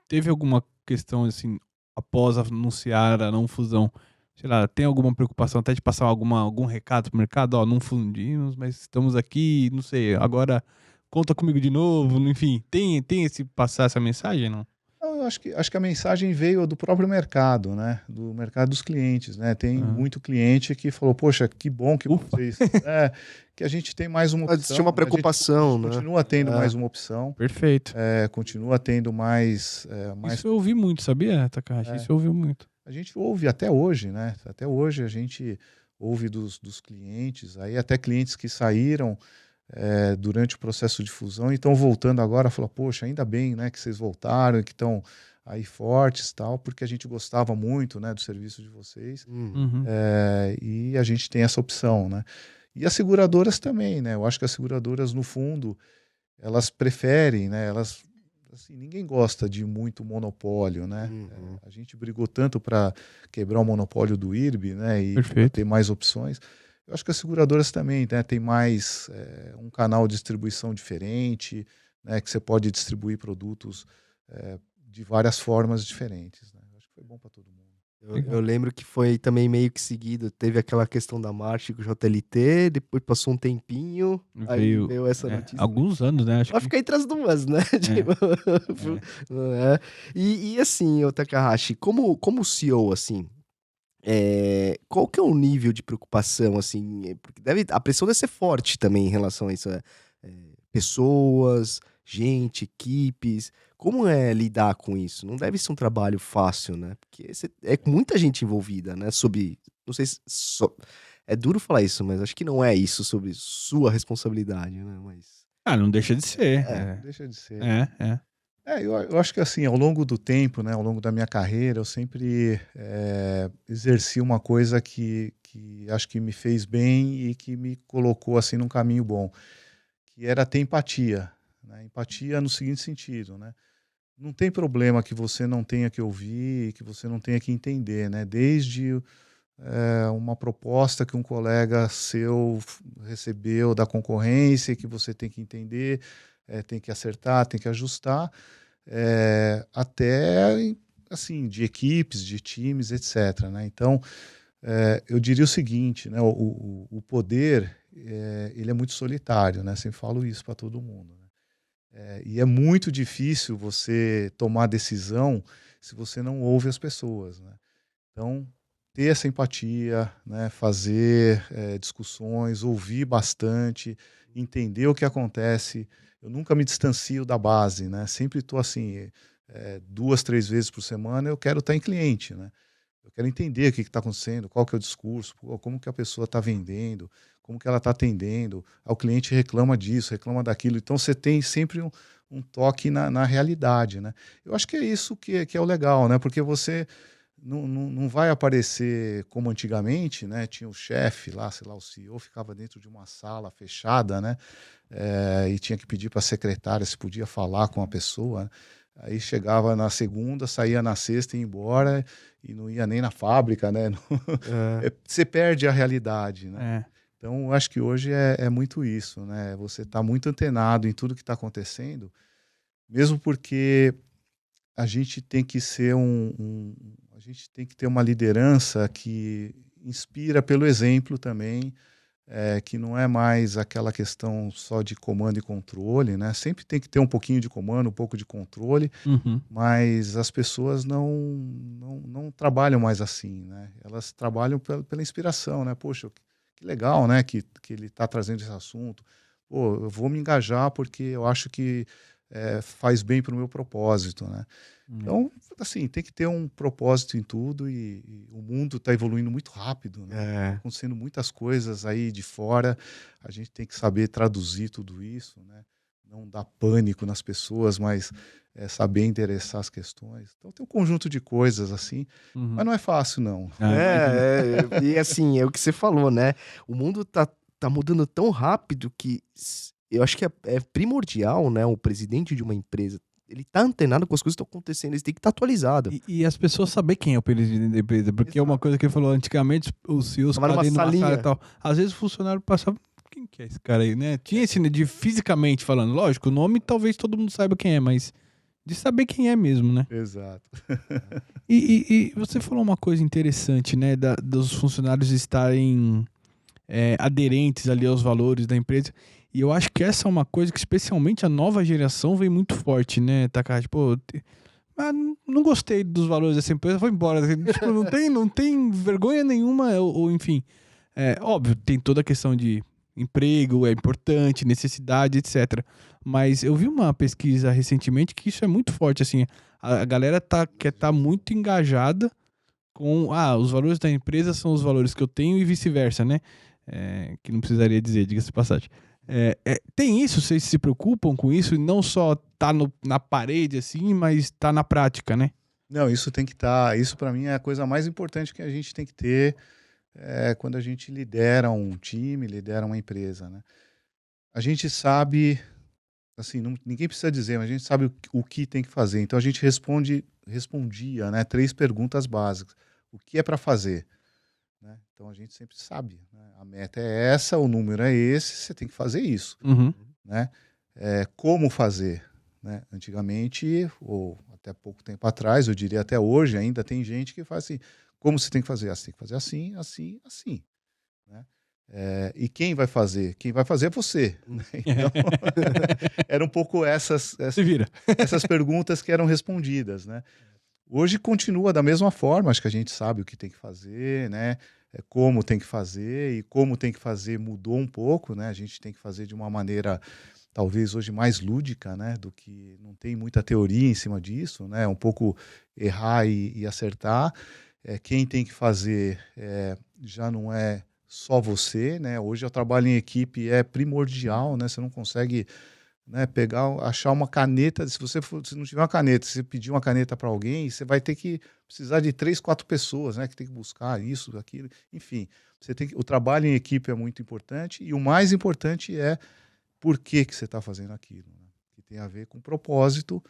teve alguma questão assim, após anunciar a não fusão? Sei lá, tem alguma preocupação até de passar algum recado pro mercado? Ó, não fundimos, mas estamos aqui, não sei, agora conta comigo de novo, enfim. Tem esse passar essa mensagem, não? Não, eu acho que a mensagem veio do próprio mercado, né? Do mercado dos clientes, né? Tem muito cliente que falou, poxa, que bom que Ufa. vocês... que a gente tem mais uma opção. Tinha uma preocupação, a gente continua tendo mais uma opção. Perfeito. Continua tendo mais... Isso eu ouvi muito, sabia, Takahashi? Isso eu ouvi muito. A gente ouve até hoje, né? Até hoje a gente ouve dos clientes, aí até clientes que saíram durante o processo de fusão e estão voltando agora, falam, poxa, ainda bem, né, que vocês voltaram e que estão aí fortes, tal, porque a gente gostava muito, né, do serviço de vocês, Uhum. e a gente tem essa opção, né? E as seguradoras também, né? Eu acho que as seguradoras, no fundo, elas preferem, né? Elas, assim, ninguém gosta de muito monopólio, né? A gente brigou tanto para quebrar o monopólio do IRB, né? E pra ter mais opções. Eu acho que as seguradoras também, né, tem mais um canal de distribuição diferente, né, que você pode distribuir produtos de várias formas diferentes, né? Acho que foi bom para todo mundo. Eu lembro que foi também meio que seguido, teve aquela questão da March com o JLT, depois passou um tempinho, aí veio essa notícia. Alguns anos, né? Vai ficar entre as 2, né? E assim, o Takahashi, como CEO, assim, qual que é o nível de preocupação, assim? Porque a pressão deve ser forte também em relação a isso. Pessoas, gente, equipes. Como é lidar com isso? Não deve ser um trabalho fácil, né? Porque é muita gente envolvida, né? Não sei se... é duro falar isso, mas acho que não é isso sobre sua responsabilidade, né? Mas... não deixa de ser. Não deixa de ser. Eu acho que assim, ao longo do tempo, né, ao longo da minha carreira, eu sempre exerci uma coisa que acho que me fez bem e que me colocou assim num caminho bom, que era ter empatia, né? Empatia no seguinte sentido, né? Não tem problema que você não tenha que ouvir, que você não tenha que entender, né? Desde uma proposta que um colega seu recebeu da concorrência, que você tem que entender, tem que acertar, tem que ajustar, até assim, de equipes, de times, etc. Né? Então, eu diria o seguinte, né? O poder ele é muito solitário, né? Sempre falo isso para todo mundo. Né? E é muito difícil você tomar decisão se você não ouve as pessoas. Né? Então, ter essa empatia, né? Fazer discussões, ouvir bastante, entender o que acontece. Eu nunca me distancio da base, né? Sempre estou assim, 2, 3 vezes por semana eu quero estar em cliente, né? Eu quero entender o que está acontecendo, qual que é o discurso, como que a pessoa está vendendo, como que ela está atendendo. O cliente reclama disso, reclama daquilo. Então você tem sempre um toque na realidade, né? Eu acho que é isso que é o legal, né? Porque você não vai aparecer como antigamente, né? Tinha o chefe lá, sei lá, o CEO ficava dentro de uma sala fechada, né? E tinha que pedir para a secretária se podia falar com a pessoa. Né? Aí chegava na segunda, saía na sexta e ia embora e não ia nem na fábrica, né? Você perde a realidade, né? Então, eu acho que hoje é muito isso, né? Você está muito antenado em tudo que está acontecendo, mesmo porque a gente tem que ser a gente tem que ter uma liderança que inspira pelo exemplo também, que não é mais aquela questão só de comando e controle, né? Sempre tem que ter um pouquinho de comando, um pouco de controle, mas as pessoas não trabalham mais assim, né? Elas trabalham pela inspiração, né? Poxa, que legal, né? Que ele está trazendo esse assunto. Pô, eu vou me engajar porque eu acho que faz bem para o meu propósito, né? Então, assim, tem que ter um propósito em tudo e o mundo está evoluindo muito rápido, né? Tá acontecendo muitas coisas aí de fora, a gente tem que saber traduzir tudo isso, né? Não dar pânico nas pessoas, mas saber endereçar as questões. Então tem um conjunto de coisas assim, mas não é fácil, não. E assim, é o que você falou, né? O mundo tá mudando tão rápido que eu acho que é primordial, né? O presidente de uma empresa, ele tá antenado com as coisas que estão acontecendo, ele tem que estar atualizado. E as pessoas saber quem é o presidente da empresa, porque é uma coisa que ele falou antigamente, os CEOs Tava numa numa salinha. sala e tal. Às vezes o funcionário passava, quem que é esse cara aí, né? Tinha esse, né, de fisicamente falando, lógico, o nome talvez todo mundo saiba quem é, mas de saber quem é mesmo, né? Exato. E você falou uma coisa interessante, né, dos funcionários estarem aderentes ali aos valores da empresa. E eu acho que essa é uma coisa que especialmente a nova geração vem muito forte, né, Takahashi? Pô, não gostei dos valores dessa empresa, vou embora. Tipo, não tem vergonha nenhuma, ou enfim. Óbvio, tem toda a questão de emprego, é importante, necessidade, etc. Mas eu vi uma pesquisa recentemente que isso é muito forte, assim. A galera quer estar muito engajada com... os valores da empresa são os valores que eu tenho e vice-versa, né? Que não precisaria dizer, diga-se de passagem. Tem isso? Vocês se preocupam com isso? E não só tá na parede, assim, mas tá na prática, né? Não, isso tem que estar... Isso, para mim, é a coisa mais importante que a gente tem que ter quando a gente lidera um time, lidera uma empresa, né? A gente sabe... Assim, ninguém precisa dizer, mas a gente sabe o que tem que fazer. Então, a gente respondia, né, 3 perguntas básicas. O que é para fazer? Né? Então, a gente sempre sabe. Né? A meta é essa, o número é esse, você tem que fazer isso. Né? Como fazer? Né? Antigamente, ou até pouco tempo atrás, eu diria até hoje, ainda tem gente que faz assim, como você tem que fazer? Você tem que fazer assim, assim, assim. Né? E quem vai fazer? Quem vai fazer é você. Né? Então, eram um pouco essas perguntas que eram respondidas. Né? Hoje continua da mesma forma, acho que a gente sabe o que tem que fazer, né? Como tem que fazer, e como tem que fazer mudou um pouco, né? A gente tem que fazer de uma maneira talvez hoje mais lúdica, né? Do que não tem muita teoria em cima disso, né? Um pouco errar e acertar. Quem tem que fazer já não é só você, né? Hoje o trabalho em equipe é primordial, né? Você não consegue, né, achar uma caneta. Se não tiver uma caneta, se você pedir uma caneta para alguém, você vai ter que precisar de 3, 4 pessoas, né? Que tem que buscar isso, aquilo, enfim. O trabalho em equipe é muito importante e o mais importante é por que você está fazendo aquilo, né? Que tem a ver com propósito.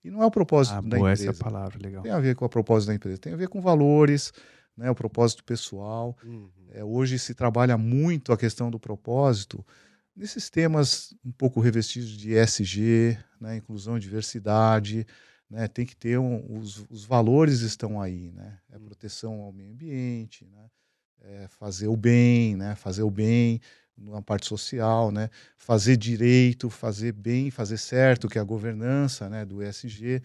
E não é o propósito da empresa. Essa é a palavra, legal. Tem a ver com o propósito da empresa, tem a ver com valores, né, o propósito pessoal. Hoje se trabalha muito a questão do propósito nesses temas um pouco revestidos de ESG, né, inclusão e diversidade, né, tem que ter os valores estão aí, né, proteção ao meio ambiente, né, fazer o bem, né, fazer o bem na parte social, né, fazer direito, fazer bem, fazer certo, que é a governança, né, do ESG,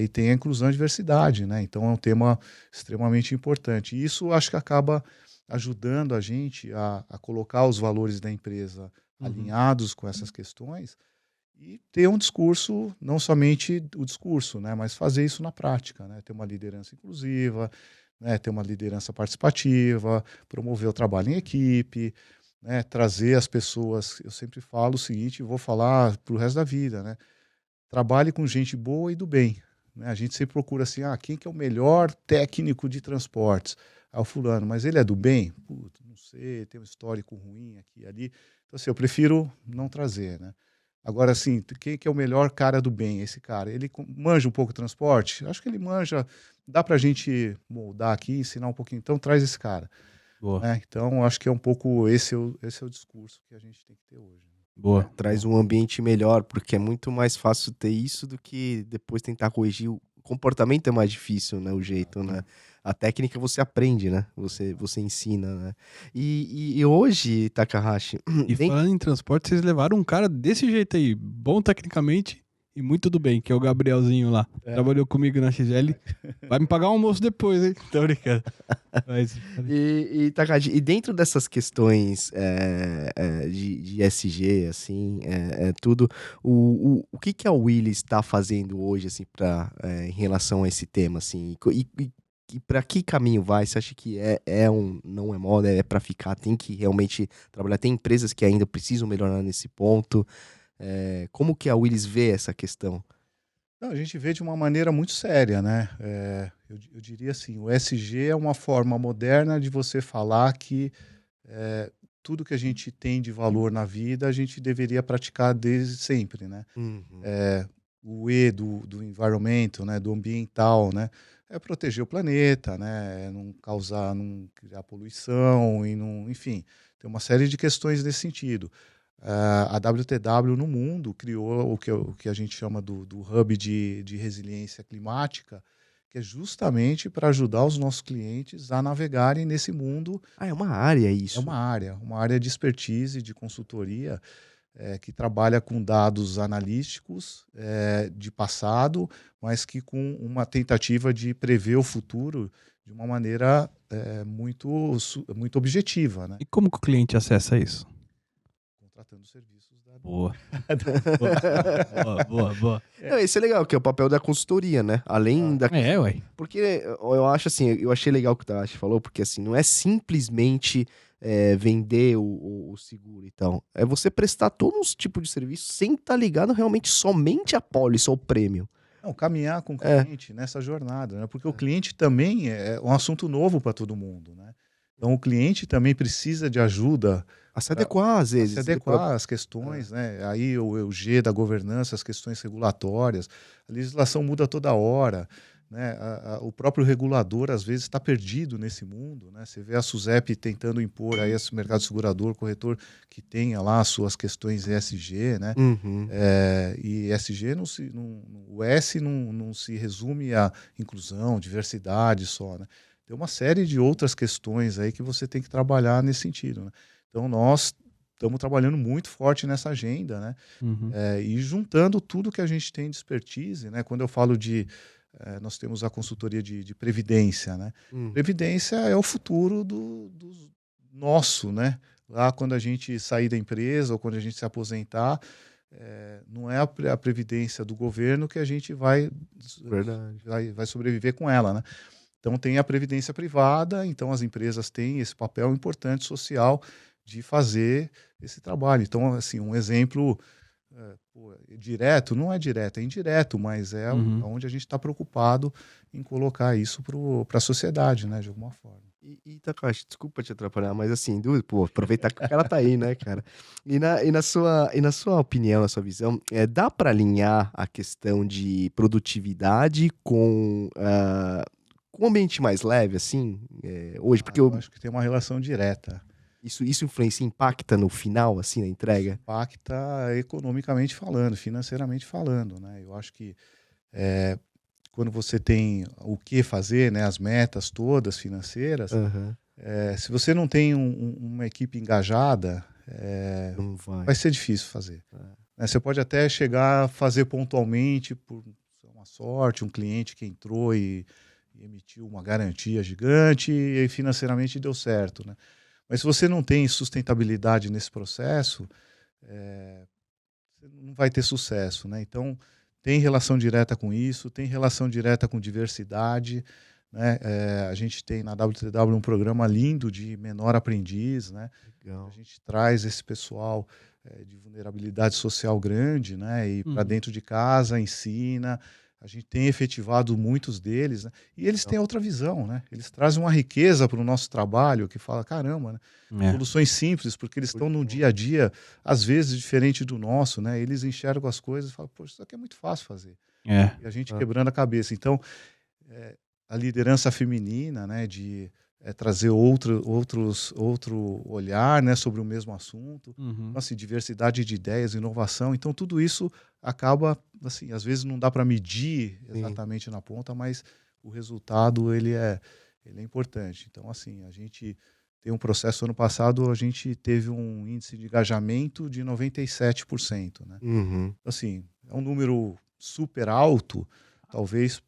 e tem a inclusão e diversidade, né, então é um tema extremamente importante. E isso acho que acaba ajudando a gente a colocar os valores da empresa alinhados com essas questões e ter um discurso, não somente o discurso, né, mas fazer isso na prática, né, ter uma liderança inclusiva, né, ter uma liderança participativa, promover o trabalho em equipe, né, trazer as pessoas. Eu sempre falo o seguinte, vou falar para o resto da vida, né, trabalhe com gente boa e do bem, né, a gente sempre procura assim, quem que é o melhor técnico de transportes? O fulano, mas ele é do bem? Puta, não sei, tem um histórico ruim aqui e ali. Então, assim, eu prefiro não trazer, né? Agora, assim, quem que é o melhor cara do bem? Esse cara, ele manja um pouco de transporte? Acho que ele manja, dá pra gente moldar aqui, ensinar um pouquinho. Então, traz esse cara. Boa. Né? Então, acho que é um pouco esse é o discurso que a gente tem que ter hoje. Boa. Traz um ambiente melhor, porque é muito mais fácil ter isso do que depois tentar corrigir. O comportamento é mais difícil, né? O jeito, né? A técnica você aprende, né? Você ensina, né? E hoje, Takahashi... E falando em transporte, vocês levaram um cara desse jeito aí, bom tecnicamente e muito do bem, que é o Gabrielzinho lá. Trabalhou comigo na XL. Vai me pagar um almoço depois, hein? Tô brincando. Mas... Takahashi, e dentro dessas questões de ESG, assim, tudo, o que a Willys está fazendo hoje, assim, em relação a esse tema, assim? E para que caminho vai? Você acha que não é moda, é para ficar, tem que realmente trabalhar? Tem empresas que ainda precisam melhorar nesse ponto. Como que a Willys vê essa questão? Não, a gente vê de uma maneira muito séria, né? Eu diria assim, o ESG é uma forma moderna de você falar que tudo que a gente tem de valor na vida a gente deveria praticar desde sempre, né? O E do environment, né? Do ambiental, né? É proteger o planeta, né? Não criar poluição e enfim, tem uma série de questões nesse sentido. A WTW no mundo criou o que a gente chama do Hub de resiliência climática, que é justamente para ajudar os nossos clientes a navegarem nesse mundo. É uma área isso. É uma área de expertise, de consultoria, que trabalha com dados analíticos de passado, mas que com uma tentativa de prever o futuro de uma maneira muito objetiva, né? E como que o cliente acessa isso? Contratando serviços da... Boa. Boa. Esse é legal, que é o papel da consultoria, né? Além da... ué. Porque eu acho assim, eu achei legal o que o Takahashi falou, porque assim, não é simplesmente vender o seguro e tal. É você prestar todos os tipos de serviço sem estar ligado realmente somente à pólice ou prêmio. Não, caminhar com o cliente nessa jornada, né? Porque o cliente também é um assunto novo para todo mundo, né? Então o cliente também precisa de ajuda a se adequar, às vezes. A se adequar às questões, né? Aí o G da governança, as questões regulatórias, a legislação muda toda hora, né? O próprio regulador, às vezes, está perdido nesse mundo, né? Você vê a SUSEP tentando impor aí esse mercado segurador, corretor, que tenha lá as suas questões ESG, né? E ESG, o S não se resume a inclusão, diversidade só, né? Tem uma série de outras questões aí que você tem que trabalhar nesse sentido, né? Então, nós estamos trabalhando muito forte nessa agenda, né? E juntando tudo que a gente tem de expertise, né? Quando eu falo nós temos a consultoria de previdência, né? Previdência é o futuro do nosso, né? Lá quando a gente sair da empresa ou quando a gente se aposentar, não é a previdência do governo que a gente vai sobreviver com ela, né? Então tem a previdência privada, então as empresas têm esse papel importante social de fazer esse trabalho. Então, assim, um exemplo direto, não é direto, é indireto, mas é onde a gente está preocupado em colocar isso para a sociedade, né, de alguma forma. E Takahashi, desculpa te atrapalhar, mas assim, aproveitar que o cara tá aí, né, cara? E na sua opinião, na sua visão, dá para alinhar a questão de produtividade com um ambiente mais leve, assim, hoje? Porque eu acho que tem uma relação direta. Isso influencia, impacta no final, assim, na entrega? Impacta economicamente falando, financeiramente falando, né? Eu acho que quando você tem o que fazer, né, as metas todas financeiras, Aham. se você não tem uma equipe engajada, Não vai. vai ser difícil fazer. Né? Você pode até chegar a fazer pontualmente, por uma sorte, um cliente que entrou e emitiu uma garantia gigante e financeiramente deu certo, né? Mas se você não tem sustentabilidade nesse processo, você não vai ter sucesso, né? Então, tem relação direta com isso, tem relação direta com diversidade, né? A gente tem na WTW um programa lindo de menor aprendiz, né? Legal. A gente traz esse pessoal de vulnerabilidade social grande, né? E para dentro de casa, ensina. A gente tem efetivado muitos deles, né? E eles têm outra visão, né? Eles trazem uma riqueza para o nosso trabalho que fala, caramba, né? Soluções simples, porque eles estão no dia a dia, às vezes, diferente do nosso, né? Eles enxergam as coisas e falam, poxa, isso aqui é muito fácil fazer. E a gente quebrando a cabeça. Então, a liderança feminina, né? De trazer outro olhar, né? Sobre o mesmo assunto. Então, assim, diversidade de ideias, inovação. Então, tudo isso acaba, assim, às vezes não dá para medir exatamente na ponta, mas o resultado, ele é importante. Então, assim, a gente tem um processo, ano passado a gente teve um índice de engajamento de 97%, né? Uhum. Assim, é um número super alto, talvez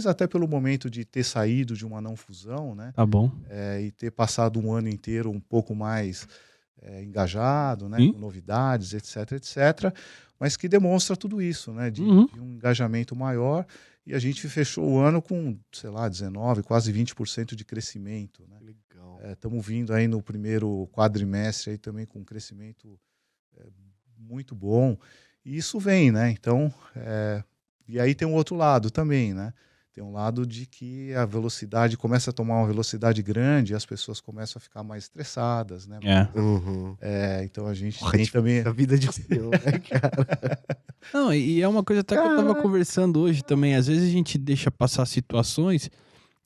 até pelo momento de ter saído de uma não fusão, né? Tá bom. E ter passado um ano inteiro um pouco mais engajado, né? Com novidades, etc, etc. Mas que demonstra tudo isso, né? De um engajamento maior. E a gente fechou o ano com, sei lá, 19%, quase 20% de crescimento, né? Legal. Estamos vindo aí no primeiro quadrimestre aí também com um crescimento muito bom. E isso vem, né? Então, e aí tem um outro lado também, né? Tem um lado de que a velocidade começa a tomar uma velocidade grande e as pessoas começam a ficar mais estressadas, né? Uhum. Então a gente tem também... A vida de CEO, né, cara? Não, e é uma coisa até que eu tava conversando hoje também. Às vezes a gente deixa passar situações,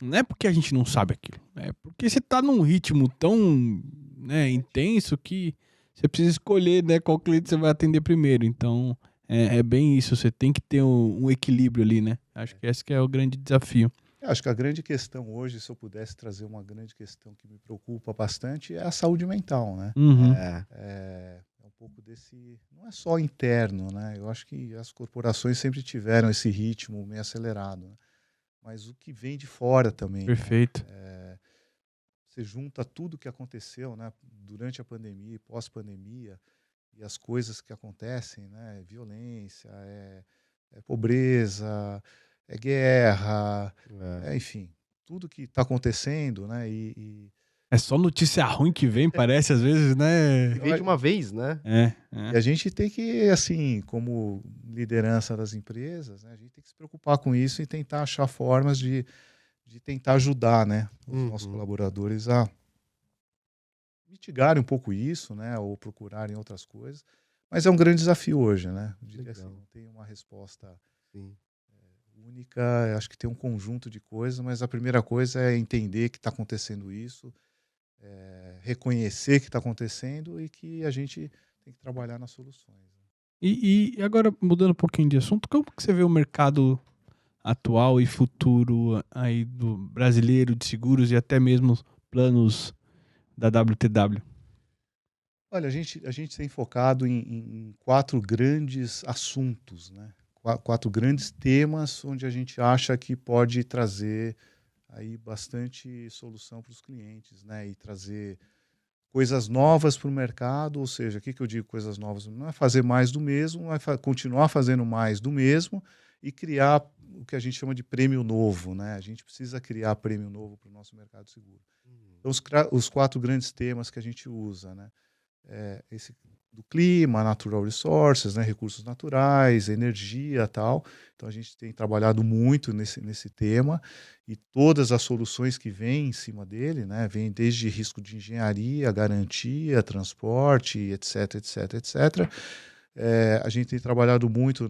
não é porque a gente não sabe aquilo, é porque você tá num ritmo tão, né, intenso que você precisa escolher, né, qual cliente você vai atender primeiro. Então, é bem isso, você tem que ter um equilíbrio ali, né? Acho que esse que é o grande desafio. Eu acho que a grande questão hoje, se eu pudesse trazer uma grande questão que me preocupa bastante, é a saúde mental, né? É um pouco desse... Não é só interno, né? Eu acho que as corporações sempre tiveram esse ritmo meio acelerado, né? Mas o que vem de fora também. Perfeito. Né? Você junta tudo que aconteceu, né? Durante a pandemia e pós-pandemia, e as coisas que acontecem, né? Violência, pobreza, guerra, enfim, tudo que está acontecendo, né? É só notícia ruim que vem, parece às vezes, né? E veio de uma vez, né? E a gente tem que, assim, como liderança das empresas, né? A gente tem que se preocupar com isso e tentar achar formas de tentar ajudar, né? Os nossos colaboradores a mitigarem um pouco isso, né? Ou procurarem outras coisas. Mas é um grande desafio hoje, né? Eu diria assim, não tem uma resposta única. Acho que tem um conjunto de coisas, mas a primeira coisa é entender que está acontecendo isso, reconhecer que está acontecendo e que a gente tem que trabalhar nas soluções. E agora, mudando um pouquinho de assunto, como que você vê o mercado atual e futuro aí do brasileiro de seguros e até mesmo os planos da WTW? Olha, a gente tem focado em 4 grandes assuntos, né? 4 grandes temas onde a gente acha que pode trazer aí bastante solução para os clientes, né? E trazer coisas novas para o mercado, ou seja, o que eu digo coisas novas? Não é fazer mais do mesmo, é continuar fazendo mais do mesmo e criar o que a gente chama de prêmio novo, né? A gente precisa criar prêmio novo para o nosso mercado seguro. Então, os 4 grandes temas que a gente usa, né? Esse do clima, natural resources, né? Recursos naturais, energia, tal. Então a gente tem trabalhado muito nesse tema e todas as soluções que vêm em cima dele, né? Vêm desde risco de engenharia, garantia, transporte, etc, etc, etc. A gente tem trabalhado muito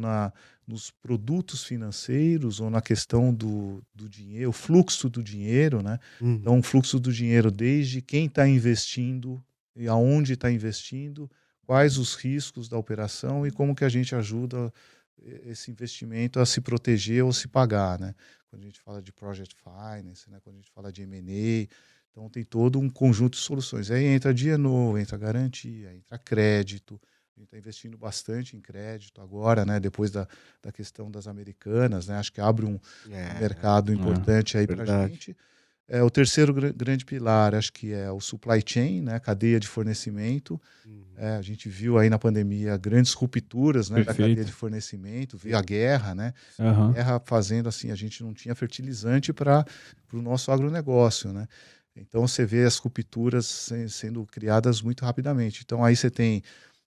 nos produtos financeiros ou na questão do dinheiro, o fluxo do dinheiro, né? Então, o fluxo do dinheiro desde quem está investindo e aonde está investindo, quais os riscos da operação e como que a gente ajuda esse investimento a se proteger ou se pagar, né? Quando a gente fala de project finance, né? Quando a gente fala de M&A, então tem todo um conjunto de soluções. Aí entra D&O, entra garantia, entra crédito. A gente está investindo bastante em crédito agora, né? Depois da questão das americanas, né? Acho que abre um mercado importante aí para a gente. O terceiro grande pilar, acho que é o supply chain, né? Cadeia de fornecimento. A gente viu aí na pandemia grandes rupturas, né? Da cadeia de fornecimento, veio a guerra, né? A guerra fazendo assim, a gente não tinha fertilizante para o nosso agronegócio, né? Então você vê as rupturas sendo criadas muito rapidamente. Então aí você tem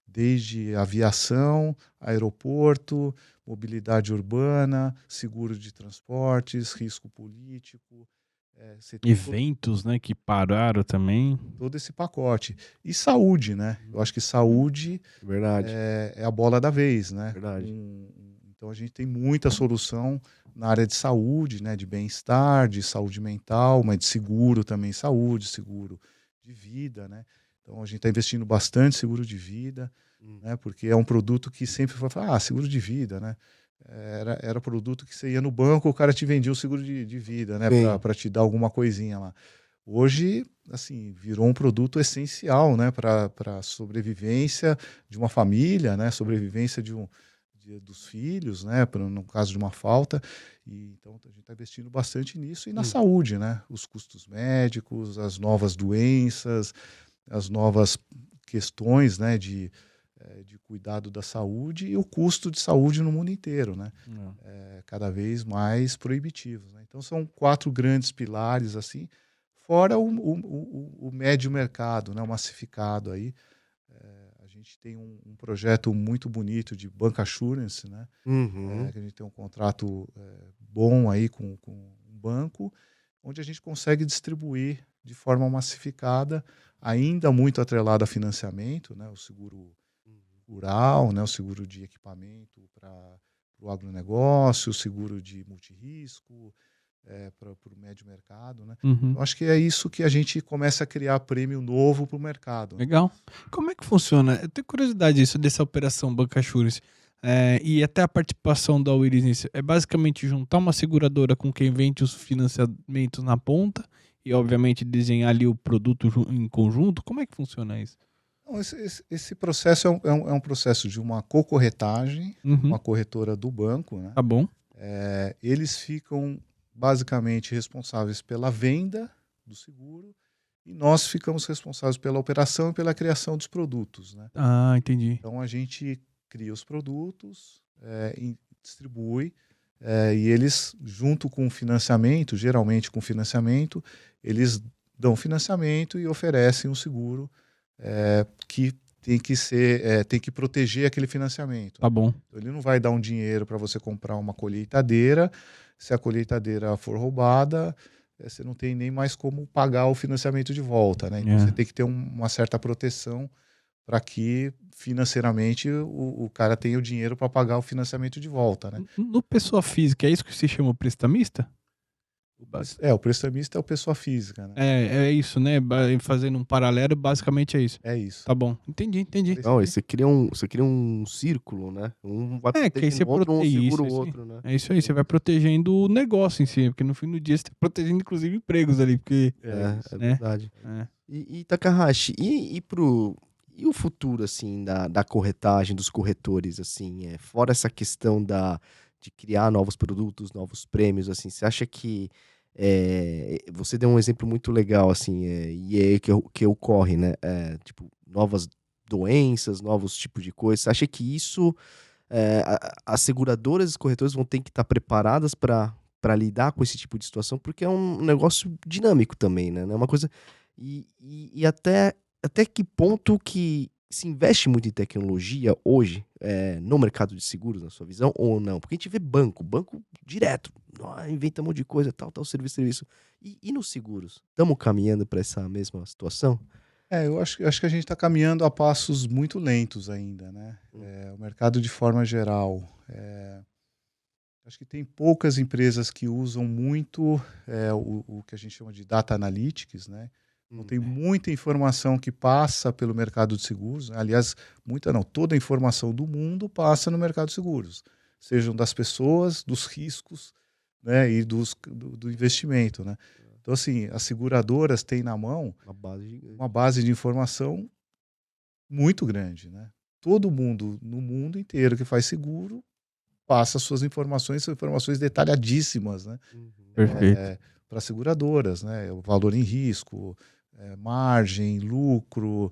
desde aviação, aeroporto, mobilidade urbana, seguro de transportes, risco político. Eventos, né, que pararam também. Todo esse pacote. E saúde, né? Eu acho que saúde é a bola da vez, né? Então a gente tem muita solução na área de saúde, né? De bem-estar, de saúde mental, mas de seguro também, seguro de vida, né? Então a gente está investindo bastante em seguro de vida, né? Porque é um produto que sempre foi falar, seguro de vida, né? Era produto que você ia no banco, o cara te vendia o seguro de vida, né? Para te dar alguma coisinha lá. Hoje, assim, virou um produto essencial, né? Para a sobrevivência de uma família, né? Sobrevivência dos filhos, né? No caso de uma falta. Então a gente está investindo bastante nisso e na saúde, né? Os custos médicos, as novas doenças, as novas questões, né? De cuidado da saúde e o custo de saúde no mundo inteiro, né? Cada vez mais proibitivos, né? Então são 4 grandes pilares assim, fora o médio mercado, né? O massificado aí. A gente tem um projeto muito bonito de bancassurance, né? Que a gente tem um contrato bom aí com um banco, onde a gente consegue distribuir de forma massificada, ainda muito atrelado a financiamento, né? O seguro rural, né? O seguro de equipamento para o agronegócio, o seguro de multirrisco, para o médio mercado, né? Eu acho que é isso que a gente começa a criar prêmio novo para o mercado. Legal. Como é que funciona? Eu tenho curiosidade disso, dessa operação bancassurance. E até a participação da Willis nisso. É basicamente juntar uma seguradora com quem vende os financiamentos na ponta e, obviamente, desenhar ali o produto em conjunto. Como é que funciona isso? Não, esse processo é um processo de uma cocorretagem, uma corretora do banco, né? Tá bom. Eles ficam basicamente responsáveis pela venda do seguro e nós ficamos responsáveis pela operação e pela criação dos produtos, né? Ah, entendi. Então a gente cria os produtos, distribui, e eles, junto com o financiamento, geralmente com financiamento, eles dão financiamento e oferecem um seguro que tem que proteger aquele financiamento. Tá bom. Então, ele não vai dar um dinheiro para você comprar uma colheitadeira. Se a colheitadeira for roubada, você não tem nem mais como pagar o financiamento de volta, né? Então você tem que ter uma certa proteção para que financeiramente o cara tenha o dinheiro para pagar o financiamento de volta, né? No pessoa física, é isso que se chama prestamista? O prestamista é o pessoa física, né? É isso, né? Fazendo um paralelo, basicamente é isso. É isso. Tá bom, entendi. Não, você cria um círculo, né? Um vai Que aí você protegendo o outro, um segura o isso, outro, né? É isso aí, você vai protegendo o negócio em si, porque no fim do dia você tá protegendo inclusive empregos ali, porque... É né? verdade. E Takahashi, e o futuro, assim, da corretagem, dos corretores, assim, fora essa questão de criar novos produtos, novos prêmios, assim, você acha que você deu um exemplo muito legal, assim, e é que ocorre, né? Tipo, novas doenças, novos tipos de coisas. Você acha que isso, as seguradoras e os corretores vão ter que estar preparadas para lidar com esse tipo de situação? Porque é um negócio dinâmico também, né? É uma coisa... E até que ponto que se investe muito em tecnologia hoje no mercado de seguros, na sua visão, ou não? Porque a gente vê banco direto, inventa um monte de coisa, tal, serviço. E nos seguros? Estamos caminhando para essa mesma situação? Eu acho que a gente está caminhando a passos muito lentos ainda, né? O mercado, de forma geral, Acho que tem poucas empresas que usam muito o que a gente chama de data analytics, né? Então, tem muita informação que passa pelo mercado de seguros. Aliás, toda a informação do mundo passa no mercado de seguros. Sejam das pessoas, dos riscos, né? E do investimento, né? Então, assim, as seguradoras têm na mão uma base de informação muito grande, né? Todo mundo, no mundo inteiro que faz seguro, passa suas informações, são informações detalhadíssimas, né? Perfeito. Para seguradoras, né? O valor em risco, margem, lucro,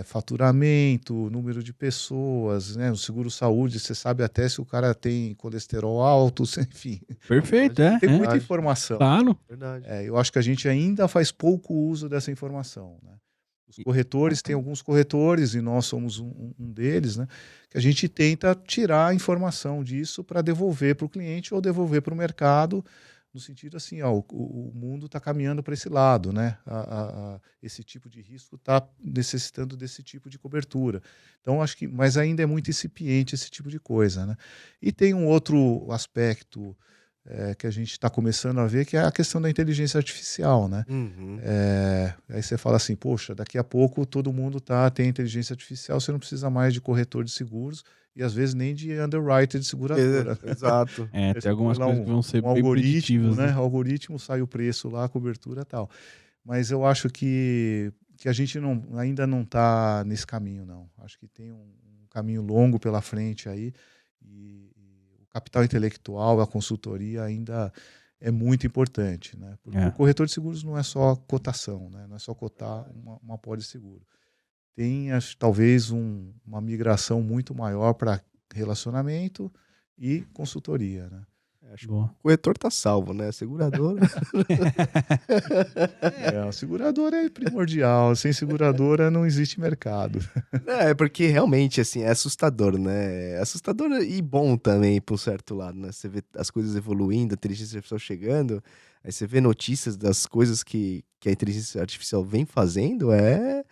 faturamento, número de pessoas, né? O seguro-saúde, você sabe até se o cara tem colesterol alto, enfim. Perfeito, Tem muita informação. Claro. Verdade. Eu acho que a gente ainda faz pouco uso dessa informação, né? Os corretores, tem alguns corretores, e nós somos um deles, né? Que a gente tenta tirar a informação disso para devolver para o cliente ou devolver para o mercado, no sentido assim, o mundo está caminhando para esse lado, né? Esse tipo de risco está necessitando desse tipo de cobertura. Então, acho que, mas ainda é muito incipiente esse tipo de coisa, né? E tem um outro aspecto que a gente está começando a ver, que é a questão da inteligência artificial, né? Aí você fala assim, poxa, daqui a pouco todo mundo tem inteligência artificial, você não precisa mais de corretor de seguros e às vezes nem de underwriter de seguradora. Exato. Tem algumas coisas que vão ser bem algoritmo, preditivas, né? Algoritmo, sai o preço lá, a cobertura e tal. Mas eu acho que a gente ainda não está nesse caminho, não. Acho que tem um caminho longo pela frente aí e o capital intelectual, a consultoria ainda é muito importante, né? Porque o corretor de seguros não é só cotação, né? Não é só cotar uma pólice de seguro. Tem, talvez, uma migração muito maior para relacionamento e consultoria, né? Acho que o corretor tá salvo, né? A seguradora. A seguradora é primordial. Sem seguradora não existe mercado. Porque realmente, assim, é assustador, né? É assustador e bom também, por um certo lado, né? Você vê as coisas evoluindo, a inteligência artificial chegando, aí você vê notícias das coisas que a inteligência artificial vem fazendo, é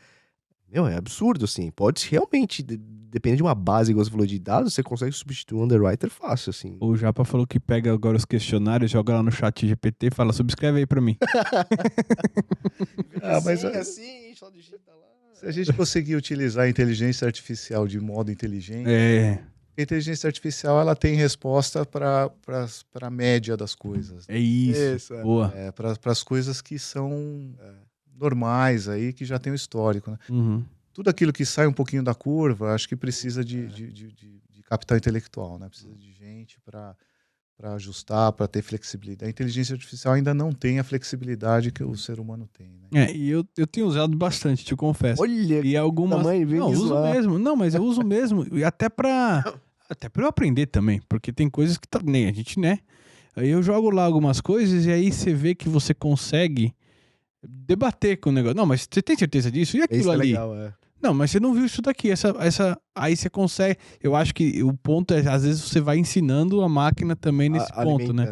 absurdo, assim. Pode realmente, depende de uma base, igual você falou, de dados, você consegue substituir um underwriter fácil, assim. O Japa falou que pega agora os questionários, joga lá no chat GPT e fala, subscreve aí pra mim. Mas assim, só digita lá. Se a gente conseguir utilizar a inteligência artificial de modo inteligente, a inteligência artificial ela tem resposta para a média das coisas. É isso. Boa. Para as coisas que são normais aí, que já tem o histórico, né? Uhum. Tudo aquilo que sai um pouquinho da curva, acho que precisa de capital intelectual, né? Precisa de gente para ajustar, para ter flexibilidade. A inteligência artificial ainda não tem a flexibilidade que o ser humano tem, né? E eu tenho usado bastante, te confesso. Olha, e algumas... Não, uso mesmo. Não, mas eu uso mesmo. E até pra eu aprender também. Porque tem coisas que nem a gente, né? Aí eu jogo lá algumas coisas e aí você vê que você consegue debater com o negócio. Não, mas você tem certeza disso? E aquilo ali? Legal, Não, mas você não viu isso daqui. Aí você consegue... Eu acho que o ponto é, às vezes, você vai ensinando a máquina também nesse ponto, né?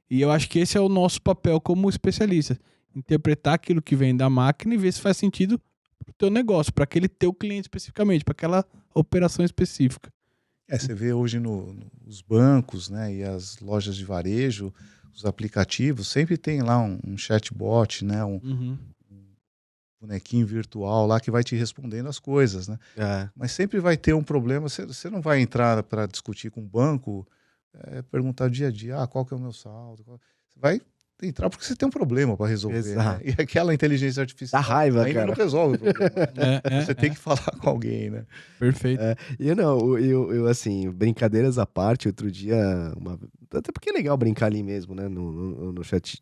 E eu acho que esse é o nosso papel como especialista. Interpretar aquilo que vem da máquina e ver se faz sentido pro teu negócio, para aquele teu cliente especificamente, para aquela operação específica. Você vê hoje nos bancos, né, e as lojas de varejo, os aplicativos, sempre tem lá um chatbot, né, um bonequinho virtual lá que vai te respondendo as coisas, né? Mas sempre vai ter um problema, você não vai entrar para discutir com o banco, perguntar dia a dia, qual que é o meu saldo? Você vai entrar porque você tem um problema para resolver, né? E aquela inteligência artificial dá raiva, ainda não resolve o problema. Você tem que falar com alguém, né? Perfeito. Eu assim, brincadeiras à parte, outro dia, até porque é legal brincar ali mesmo, né, no chat,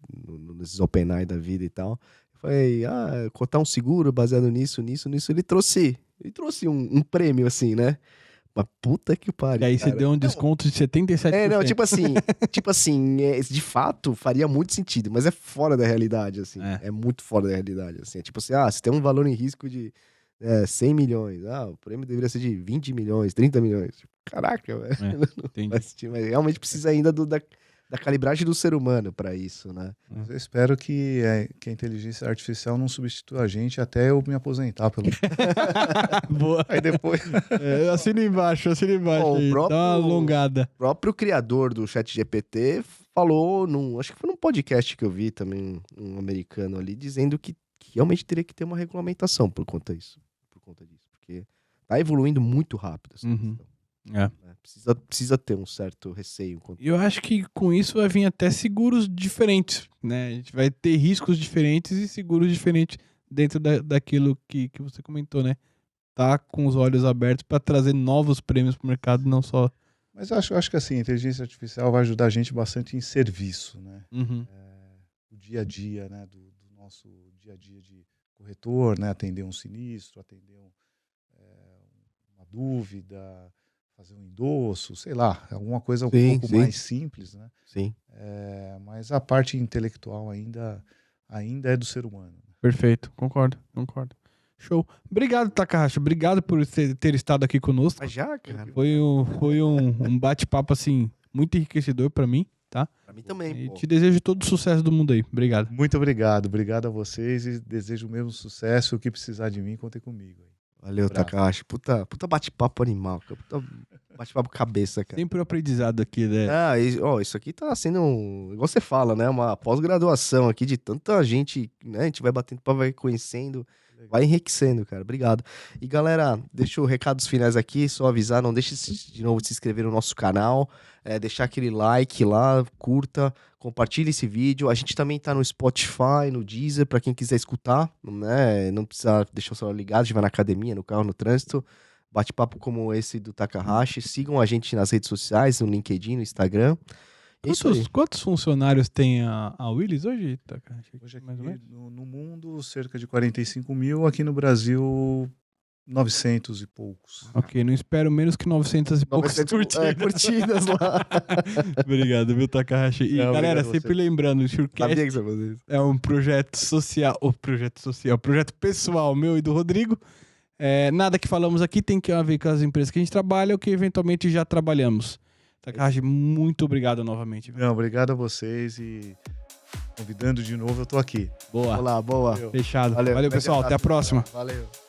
nesses OpenAI da vida e tal. Eu falei, cotar um seguro baseado nisso, ele trouxe um prêmio, assim, né? Mas puta que pariu. E aí você deu um desconto de 77%. Tipo assim, de fato faria muito sentido, mas é fora da realidade, assim. É muito fora da realidade, assim. É tipo assim, você tem um valor em risco de 100 milhões. O prêmio deveria ser de 20 milhões, 30 milhões. Caraca, velho. Entendi. Mas realmente precisa ainda da calibragem do ser humano para isso, né? Mas eu espero que a inteligência artificial não substitua a gente até eu me aposentar. Boa. Aí depois... Assina embaixo Bom, aí, dá uma alongada. O próprio criador do ChatGPT falou, acho que foi num podcast que eu vi também, um americano ali, dizendo que realmente teria que ter uma regulamentação por conta disso. Porque tá evoluindo muito rápido essa questão. É. Precisa ter um certo receio. E eu acho que com isso vai vir até seguros diferentes, né? A gente vai ter riscos diferentes e seguros diferentes dentro daquilo que você comentou, né? Tá com os olhos abertos para trazer novos prêmios pro mercado, não só... Mas eu acho que assim, a inteligência artificial vai ajudar a gente bastante em serviço, né? O dia a dia, né? Do nosso dia a dia de corretor, né? Atender um sinistro, atender uma dúvida, fazer um endosso, sei lá, alguma coisa um pouco mais simples, né? Sim. Mas a parte intelectual ainda é do ser humano. Perfeito, concordo. Show. Obrigado, Takahashi. Obrigado por ter estado aqui conosco. Mas já, cara. Foi um bate-papo, assim, muito enriquecedor pra mim, tá? Pra mim também, E te desejo todo o sucesso do mundo aí. Obrigado. Muito obrigado. Obrigado a vocês e desejo o mesmo sucesso. O que precisar de mim, contem comigo. Valeu, Takahashi. Puta bate-papo animal, cara. Puta bate-papo cabeça, cara. Sempre o aprendizado aqui, né? Isso aqui tá sendo, igual você fala, né? Uma pós-graduação aqui de tanta gente, né? A gente vai batendo, vai conhecendo, vai enriquecendo, cara. Obrigado. E galera, deixa os recados finais aqui, só avisar, não deixe de novo de se inscrever no nosso canal, deixar aquele like lá, curta, compartilhe esse vídeo. A gente também tá no Spotify, no Deezer, pra quem quiser escutar, né? Não precisa deixar o celular ligado, estiver na academia, no carro, no trânsito. Bate-papo como esse do Takahashi. Sigam a gente nas redes sociais, no LinkedIn, no Instagram. Quantos funcionários tem a Willis hoje, Takahashi? Hoje aqui, mais ou menos? no mundo, cerca de 45 mil. Aqui no Brasil, 900 e poucos. Ok, não espero menos que 900 e poucas curtidas lá. Obrigado, viu, Takahashi? E galera, sempre lembrando, o SureCast é um projeto social, projeto pessoal meu e do Rodrigo. Nada que falamos aqui tem que ver com as empresas que a gente trabalha ou que eventualmente já trabalhamos. Takahashi, muito obrigado novamente. Não, obrigado a vocês e convidando de novo, eu tô aqui. Boa. Olá, boa. Valeu. Fechado. Valeu Valeu pessoal. Até a próxima. Valeu.